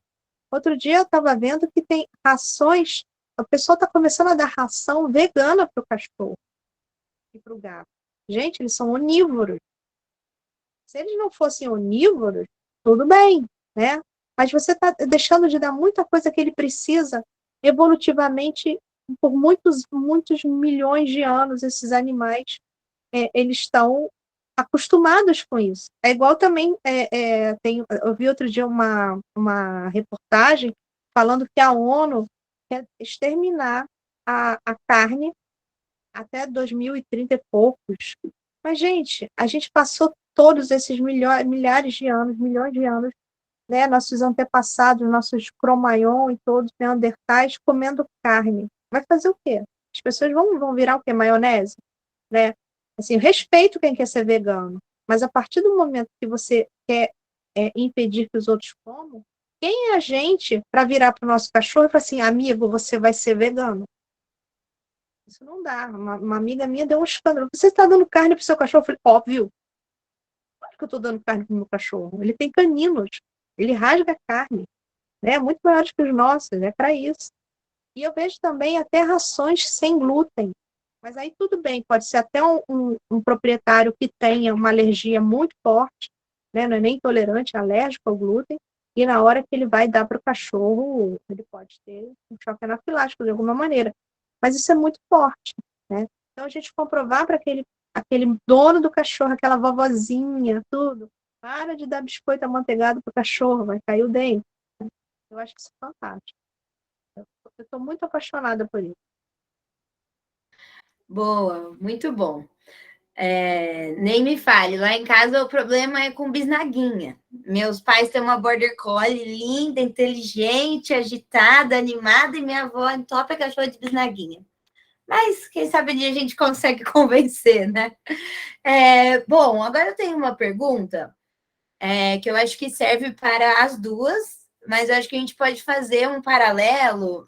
Outro dia eu estava vendo que tem rações, o pessoal está começando a dar ração vegana para o cachorro e para o gato. Gente, eles são onívoros. Se eles não fossem onívoros, tudo bem, né? Mas você está deixando de dar muita coisa que ele precisa evolutivamente por muitos, muitos milhões de anos. Esses animais, eles estão acostumados com isso. É igual também, eu vi outro dia uma reportagem falando que a ONU quer exterminar a carne até 2030 e poucos. Mas, gente, a gente passou todos esses milhares de anos, milhões de anos, né, nossos antepassados, nossos Cro-Magnon e todos, neandertais, comendo carne. Vai fazer o quê? As pessoas vão virar o quê? Maionese? Né? Assim, respeito quem quer ser vegano, mas a partir do momento que você quer impedir que os outros comam, quem é a gente para virar para o nosso cachorro e falar assim, amigo, você vai ser vegano? Isso não dá. Uma amiga minha deu um escândalo. Você está dando carne para o seu cachorro? Eu falei, óbvio. Claro que eu estou dando carne para o meu cachorro. Ele tem caninos. Ele rasga a carne. Né? Muito maiores que os nossos. É para isso. E eu vejo também até rações sem glúten. Mas aí tudo bem. Pode ser até um proprietário que tenha uma alergia muito forte, né? Não é nem intolerante, é alérgico ao glúten. E na hora que ele vai dar para o cachorro, ele pode ter um choque anafilático de alguma maneira. Mas isso é muito forte, né? Então, a gente comprovar para aquele dono do cachorro, aquela vovozinha, tudo, para de dar biscoito amanteigado para o cachorro, vai cair o dente. Eu acho isso fantástico. Eu estou muito apaixonada por isso. Boa, muito bom. Nem me fale, lá em casa o problema é com bisnaguinha. Meus pais têm uma border collie linda, inteligente, agitada, animada, e minha avó entope a cachorra de bisnaguinha. Mas quem sabe a gente consegue convencer, né? Bom, agora eu tenho uma pergunta que eu acho que serve para as duas, mas eu acho que a gente pode fazer um paralelo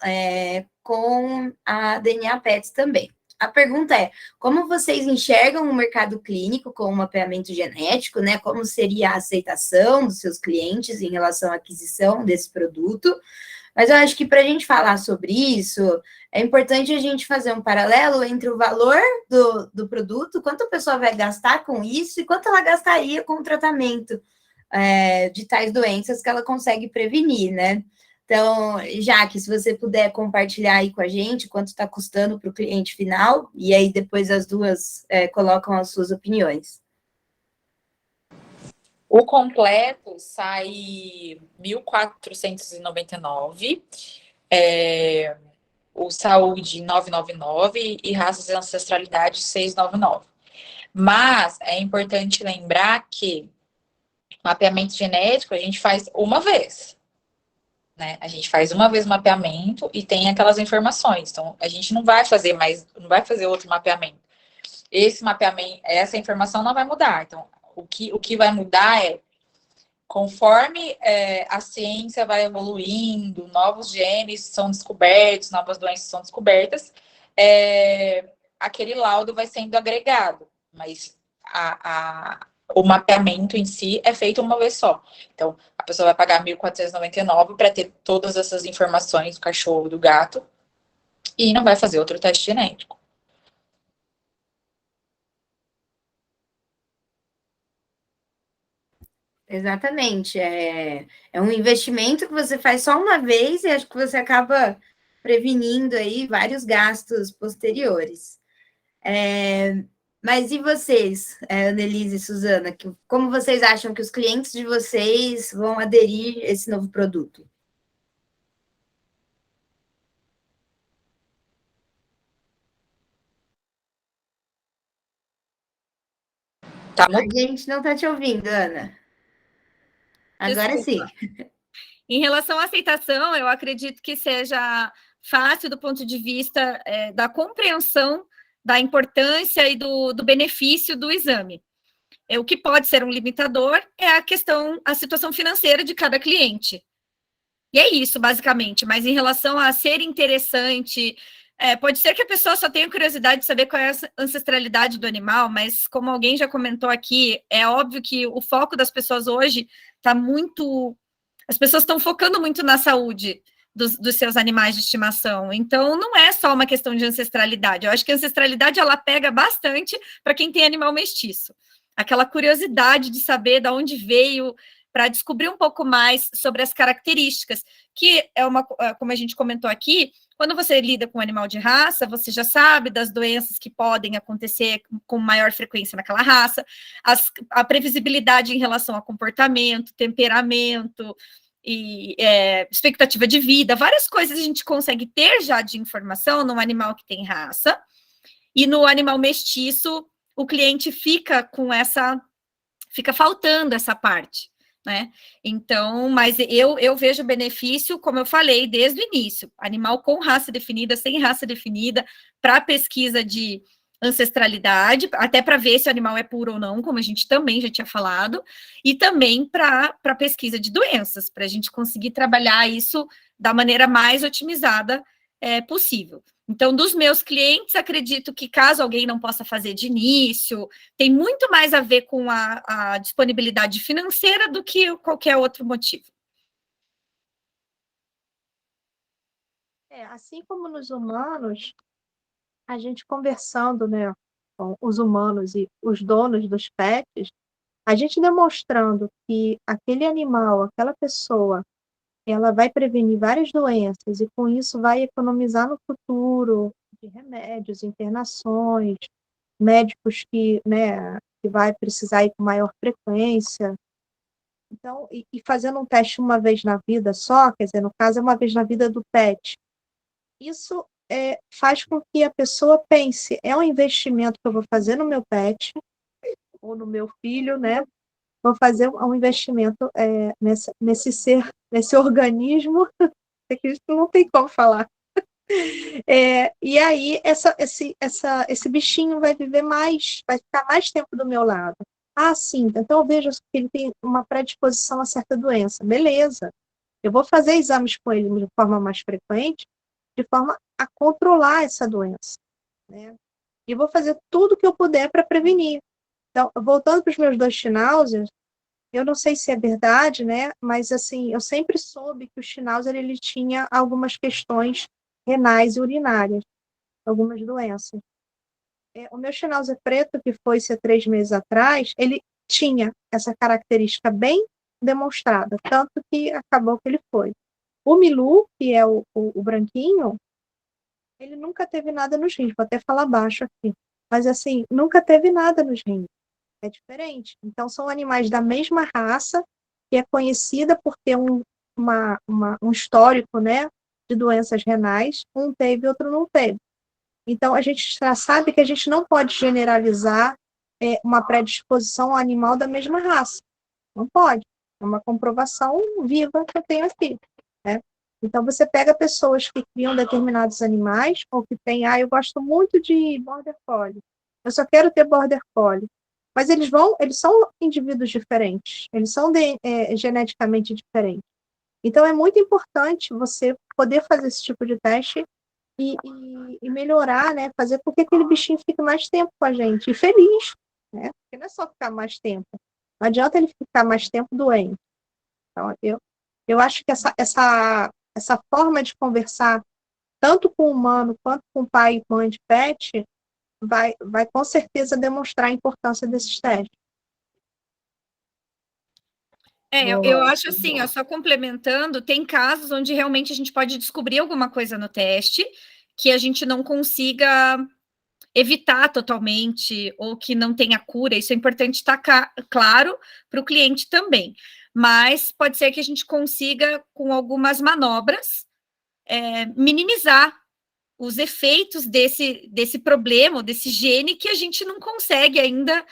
com a DNA Pets também. A pergunta é, como vocês enxergam o mercado clínico com o mapeamento genético, né? Como seria a aceitação dos seus clientes em relação à aquisição desse produto? Mas eu acho que para a gente falar sobre isso, é importante a gente fazer um paralelo entre o valor do produto, quanto a pessoa vai gastar com isso e quanto ela gastaria com o tratamento de tais doenças que ela consegue prevenir, né? Então, Jaque, se você puder compartilhar aí com a gente quanto está custando para o cliente final, e aí depois as duas colocam as suas opiniões. O completo sai R$ 1.499, o Saúde R$ 999 e Raças e Ancestralidade R$ 699. Mas é importante lembrar que mapeamento genético a gente faz uma vez. Né? A gente faz uma vez o mapeamento e tem aquelas informações. Então, a gente não vai fazer outro mapeamento. Esse mapeamento, essa informação não vai mudar. Então, o que vai mudar é, conforme a ciência vai evoluindo, novos genes são descobertos, novas doenças são descobertas, aquele laudo vai sendo agregado. Mas o mapeamento em si é feito uma vez só. Então, a pessoa vai pagar R$ 1.499 para ter todas essas informações do cachorro, do gato, e não vai fazer outro teste genético. Exatamente. É um investimento que você faz só uma vez e acho que você acaba prevenindo aí vários gastos posteriores. Mas e vocês, Annelise e Suzana, como vocês acham que os clientes de vocês vão aderir a esse novo produto? Tá, A gente não está te ouvindo, Ana. Agora Desculpa. Sim. Em relação à aceitação, eu acredito que seja fácil do ponto de vista da compreensão da importância e do benefício do exame. O que pode ser um limitador é a situação financeira de cada cliente. E é isso, basicamente. Mas em relação a ser interessante, pode ser que a pessoa só tenha curiosidade de saber qual é a ancestralidade do animal, mas como alguém já comentou aqui, é óbvio que o foco das pessoas hoje está muito... As pessoas estão focando muito na saúde dos seus animais de estimação. Então, não é só uma questão de ancestralidade. Eu acho que a ancestralidade, ela pega bastante para quem tem animal mestiço. Aquela curiosidade de saber de onde veio para descobrir um pouco mais sobre as características, que como a gente comentou aqui, quando você lida com um animal de raça, você já sabe das doenças que podem acontecer com maior frequência naquela raça, a previsibilidade em relação a comportamento, temperamento, e expectativa de vida, várias coisas a gente consegue ter já de informação num animal que tem raça, e no animal mestiço, o cliente fica faltando essa parte, né? Então, mas eu vejo benefício, como eu falei, desde o início, animal com raça definida, sem raça definida, para pesquisa de ancestralidade, até para ver se o animal é puro ou não, como a gente também já tinha falado, e também para pesquisa de doenças, para a gente conseguir trabalhar isso da maneira mais otimizada possível. Então, dos meus clientes, acredito que caso alguém não possa fazer de início, tem muito mais a ver com a disponibilidade financeira do que qualquer outro motivo. Assim como nos humanos, a gente conversando, né, com os humanos e os donos dos pets, a gente demonstrando que aquele animal, aquela pessoa, ela vai prevenir várias doenças e com isso vai economizar no futuro de remédios, internações, médicos que, né, que vai precisar ir com maior frequência. Então, e fazendo um teste uma vez na vida só, quer dizer, no caso é uma vez na vida do pet, isso faz com que a pessoa pense, é um investimento que eu vou fazer no meu pet, ou no meu filho, né? Vou fazer um investimento nesse organismo, que isso não tem como falar. E aí, esse bichinho vai viver mais, vai ficar mais tempo do meu lado. Ah, sim, então eu vejo que ele tem uma predisposição a certa doença. Beleza, eu vou fazer exames com ele de forma mais frequente, de forma a controlar essa doença, né? E vou fazer tudo que eu puder para prevenir. Então, voltando para os meus 2 schnauzers, eu não sei se é verdade, né? Mas assim, eu sempre soube que o Schnauzer ele tinha algumas questões renais e urinárias, algumas doenças. O meu Schnauzer preto, que foi há 3 meses atrás, ele tinha essa característica bem demonstrada, tanto que acabou que ele foi. O Milu, que é o branquinho, ele nunca teve nada nos rins, vou até falar baixo aqui, mas assim, nunca teve nada nos rins. É diferente. Então, são animais da mesma raça, que é conhecida por ter um histórico, né, de doenças renais. Um teve, outro não teve. Então, a gente já sabe que a gente não pode generalizar uma predisposição ao animal da mesma raça. Não pode. É uma comprovação viva que eu tenho aqui, né? Então, você pega pessoas que criam determinados animais, ou que tem, eu gosto muito de Border Collie. Eu só quero ter Border Collie. Mas eles são indivíduos diferentes, eles são geneticamente diferentes. Então, é muito importante você poder fazer esse tipo de teste e melhorar, né? Fazer com que aquele bichinho fique mais tempo com a gente, e feliz, né? Porque não é só ficar mais tempo. Não adianta ele ficar mais tempo doente. Então, eu acho que essa forma de conversar, tanto com o humano, quanto com o pai e mãe de pet, vai com certeza demonstrar a importância desses testes. Eu acho assim, só complementando, tem casos onde realmente a gente pode descobrir alguma coisa no teste que a gente não consiga evitar totalmente, ou que não tenha cura. Isso é importante estar claro para o cliente também. Mas pode ser que a gente consiga, com algumas manobras, minimizar os efeitos desse problema, desse gene que a gente não consegue ainda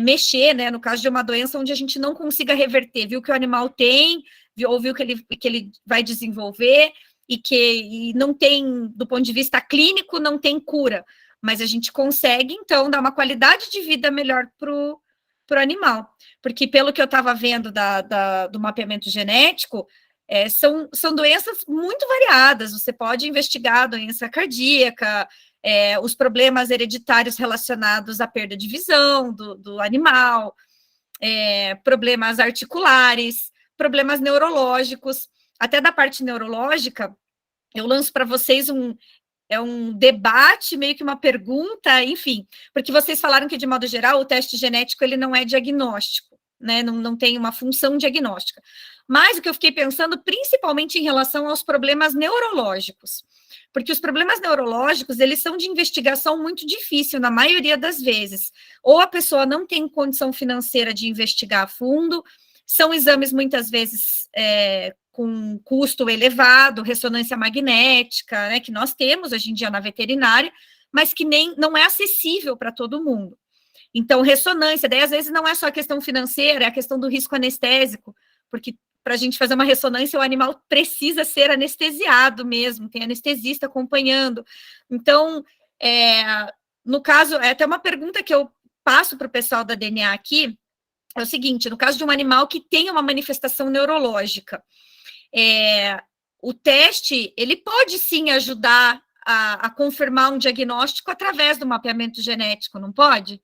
mexer, né? No caso de uma doença onde a gente não consiga reverter, viu que o animal tem, ou viu que ele vai desenvolver e não tem, do ponto de vista clínico, não tem cura, mas a gente consegue, então, dar uma qualidade de vida melhor para o animal, porque pelo que eu estava vendo do mapeamento genético, são doenças muito variadas. Você pode investigar a doença cardíaca, os problemas hereditários relacionados à perda de visão do animal, problemas articulares, problemas neurológicos. Até da parte neurológica, eu lanço para vocês um debate, meio que uma pergunta, enfim, porque vocês falaram que, de modo geral, o teste genético ele não é diagnóstico, né? Não tem uma função diagnóstica. Mas o que eu fiquei pensando, principalmente em relação aos problemas neurológicos, porque os problemas neurológicos, eles são de investigação muito difícil, na maioria das vezes. Ou a pessoa não tem condição financeira de investigar a fundo, são exames muitas vezes com custo elevado, ressonância magnética, né, que nós temos hoje em dia na veterinária, mas que não é acessível para todo mundo. Então, ressonância, daí às vezes não é só a questão financeira, é a questão do risco anestésico, porque para a gente fazer uma ressonância, o animal precisa ser anestesiado mesmo, tem anestesista acompanhando. Então, no caso, é até uma pergunta que eu passo para o pessoal da DNA aqui, é o seguinte, no caso de um animal que tem uma manifestação neurológica, o teste, ele pode sim ajudar a confirmar um diagnóstico através do mapeamento genético, não pode?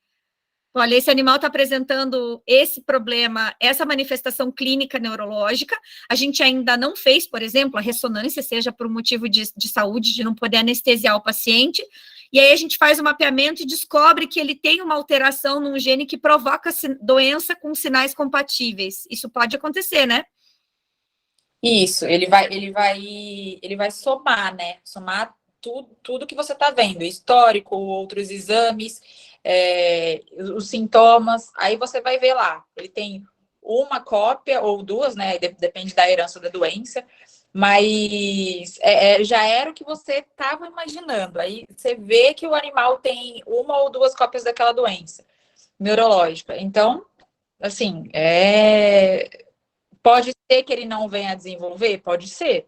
Olha, esse animal está apresentando esse problema, essa manifestação clínica neurológica. A gente ainda não fez, por exemplo, a ressonância, seja por um motivo de saúde, de não poder anestesiar o paciente. E aí a gente faz o mapeamento e descobre que ele tem uma alteração num gene que provoca doença com sinais compatíveis. Isso pode acontecer, né? Isso, ele vai somar, né? Somar tudo que você está vendo, histórico, outros exames, os sintomas, aí você vai ver lá, ele tem uma cópia ou duas, né? Depende da herança da doença, mas já era o que você estava imaginando. Aí você vê que o animal tem uma ou duas cópias daquela doença neurológica. Então, assim, pode ser que ele não venha a desenvolver? Pode ser.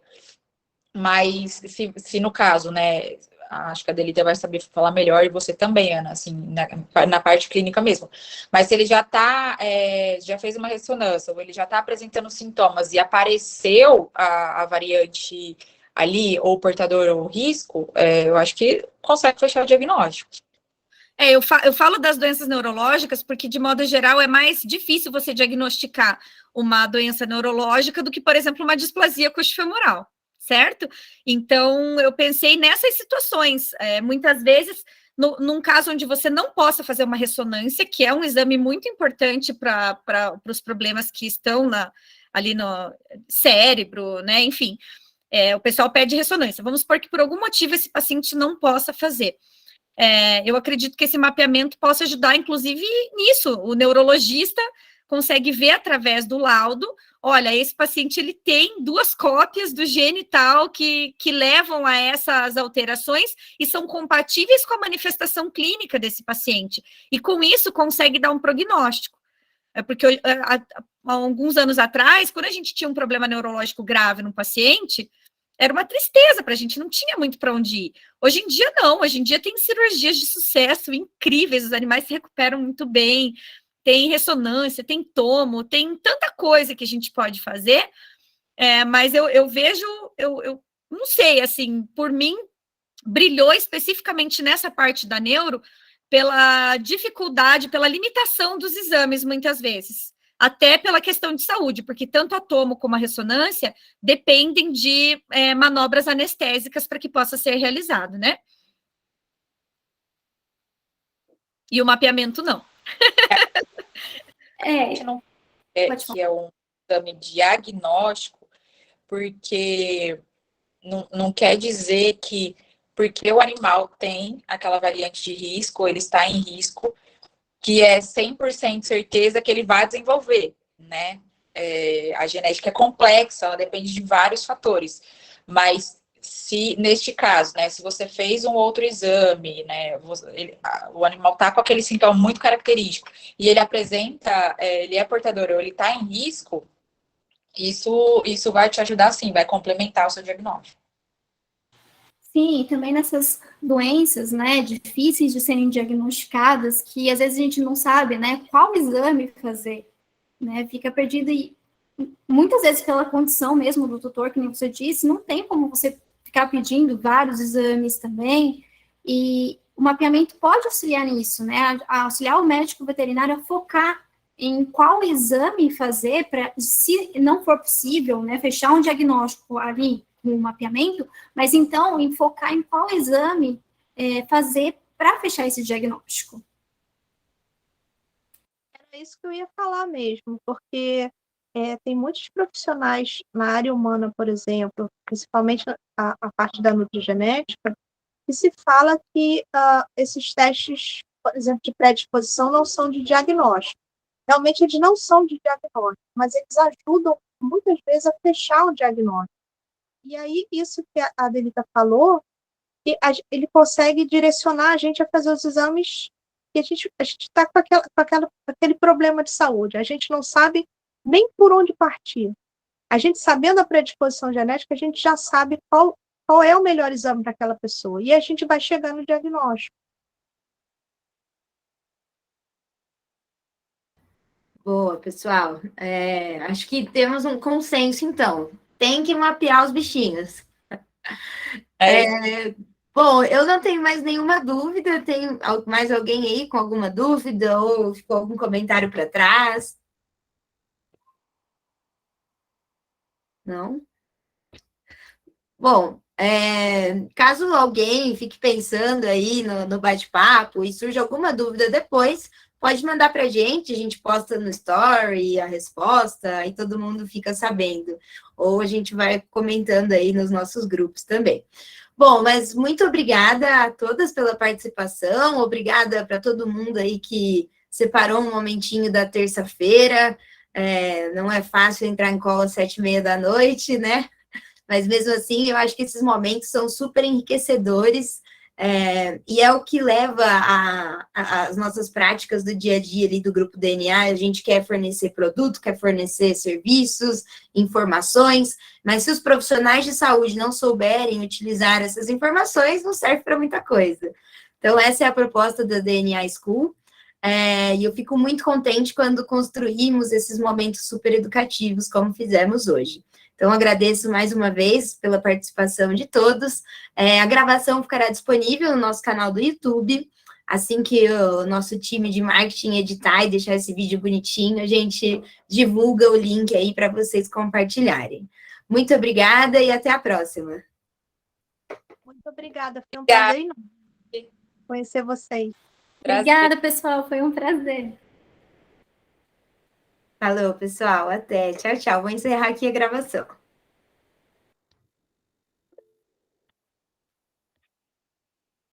Mas se no caso, né, acho que a Delita vai saber falar melhor, e você também, Ana, assim, na parte clínica mesmo. Mas se ele já já fez uma ressonância, ou ele já está apresentando sintomas e apareceu a variante ali, ou portador ou risco, eu acho que consegue fechar o diagnóstico. Eu falo das doenças neurológicas porque, de modo geral, é mais difícil você diagnosticar uma doença neurológica do que, por exemplo, uma displasia coxofemoral, certo? Então, eu pensei nessas situações. Muitas vezes, num caso onde você não possa fazer uma ressonância, que é um exame muito importante para os problemas que estão ali no cérebro, né? Enfim, o pessoal pede ressonância. Vamos supor que, por algum motivo, esse paciente não possa fazer. Eu acredito que esse mapeamento possa ajudar, inclusive, nisso. O neurologista consegue ver através do laudo, olha, esse paciente ele tem 2 cópias do gene tal que levam a essas alterações e são compatíveis com a manifestação clínica desse paciente. E com isso consegue dar um prognóstico. Porque há alguns anos atrás, quando a gente tinha um problema neurológico grave no paciente, era uma tristeza para a gente, não tinha muito para onde ir. Hoje em dia, não. Hoje em dia tem cirurgias de sucesso incríveis, os animais se recuperam muito bem, tem ressonância, tem tomo, tem tanta coisa que a gente pode fazer, mas eu vejo, eu não sei, assim, por mim, brilhou especificamente nessa parte da neuro pela dificuldade, pela limitação dos exames, muitas vezes. Até pela questão de saúde, porque tanto a tomo como a ressonância dependem de manobras anestésicas para que possa ser realizado, né? E o mapeamento não. Que é um exame diagnóstico, porque não quer dizer que porque o animal tem aquela variante de risco, ele está em risco, que é 100% certeza que ele vai desenvolver, né? A genética é complexa, ela depende de vários fatores, mas se, neste caso, né, se você fez um outro exame, né, o animal tá com aquele sintoma muito característico, e ele apresenta, ele é portador ou ele está em risco, isso vai te ajudar, sim, vai complementar o seu diagnóstico. Sim, e também nessas doenças, né, difíceis de serem diagnosticadas, que às vezes a gente não sabe, né, qual exame fazer, né, fica perdido e muitas vezes pela condição mesmo do tutor, que nem você disse, não tem como você ficar pedindo vários exames também, e o mapeamento pode auxiliar nisso, né, auxiliar o médico veterinário a focar em qual exame fazer para, se não for possível, né, fechar um diagnóstico ali, com o mapeamento, mas então em focar em qual exame fazer para fechar esse diagnóstico. É isso que eu ia falar mesmo, porque tem muitos profissionais na área humana, por exemplo, principalmente a parte da nutrigenética, que se fala que esses testes, por exemplo, de predisposição não são de diagnóstico. Realmente eles não são de diagnóstico, mas eles ajudam muitas vezes a fechar o diagnóstico. E aí, isso que a Adelita falou, que ele consegue direcionar a gente a fazer os exames que a gente está com aquele problema de saúde. A gente não sabe nem por onde partir. A gente, sabendo a predisposição genética, a gente já sabe qual é o melhor exame para aquela pessoa. E a gente vai chegar no diagnóstico. Boa, pessoal. Acho que temos um consenso, então. Tem que mapear os bichinhos. Bom, eu não tenho mais nenhuma dúvida. Tem mais alguém aí com alguma dúvida ou ficou algum comentário para trás? Não? Bom, caso alguém fique pensando aí no bate-papo e surja alguma dúvida depois, pode mandar para a gente posta no Story a resposta e todo mundo fica sabendo. Ou a gente vai comentando aí nos nossos grupos também. Bom, mas muito obrigada a todas pela participação, obrigada para todo mundo aí que separou um momentinho da terça-feira. Não é fácil entrar em call às 7h30 da noite, né? Mas mesmo assim, eu acho que esses momentos são super enriquecedores, e é o que leva as nossas práticas do dia a dia ali do Grupo DNA. A gente quer fornecer produto, quer fornecer serviços, informações, mas se os profissionais de saúde não souberem utilizar essas informações, não serve para muita coisa. Então, essa é a proposta da DNA School, e eu fico muito contente quando construímos esses momentos super educativos, como fizemos hoje. Então, agradeço mais uma vez pela participação de todos. A gravação ficará disponível no nosso canal do YouTube. Assim que o nosso time de marketing editar e deixar esse vídeo bonitinho, a gente divulga o link aí para vocês compartilharem. Muito obrigada e até a próxima. Muito obrigada, foi um prazer enorme conhecer vocês. Obrigada, pessoal, foi um prazer. Falou, pessoal. Até. Tchau, tchau. Vou encerrar aqui a gravação.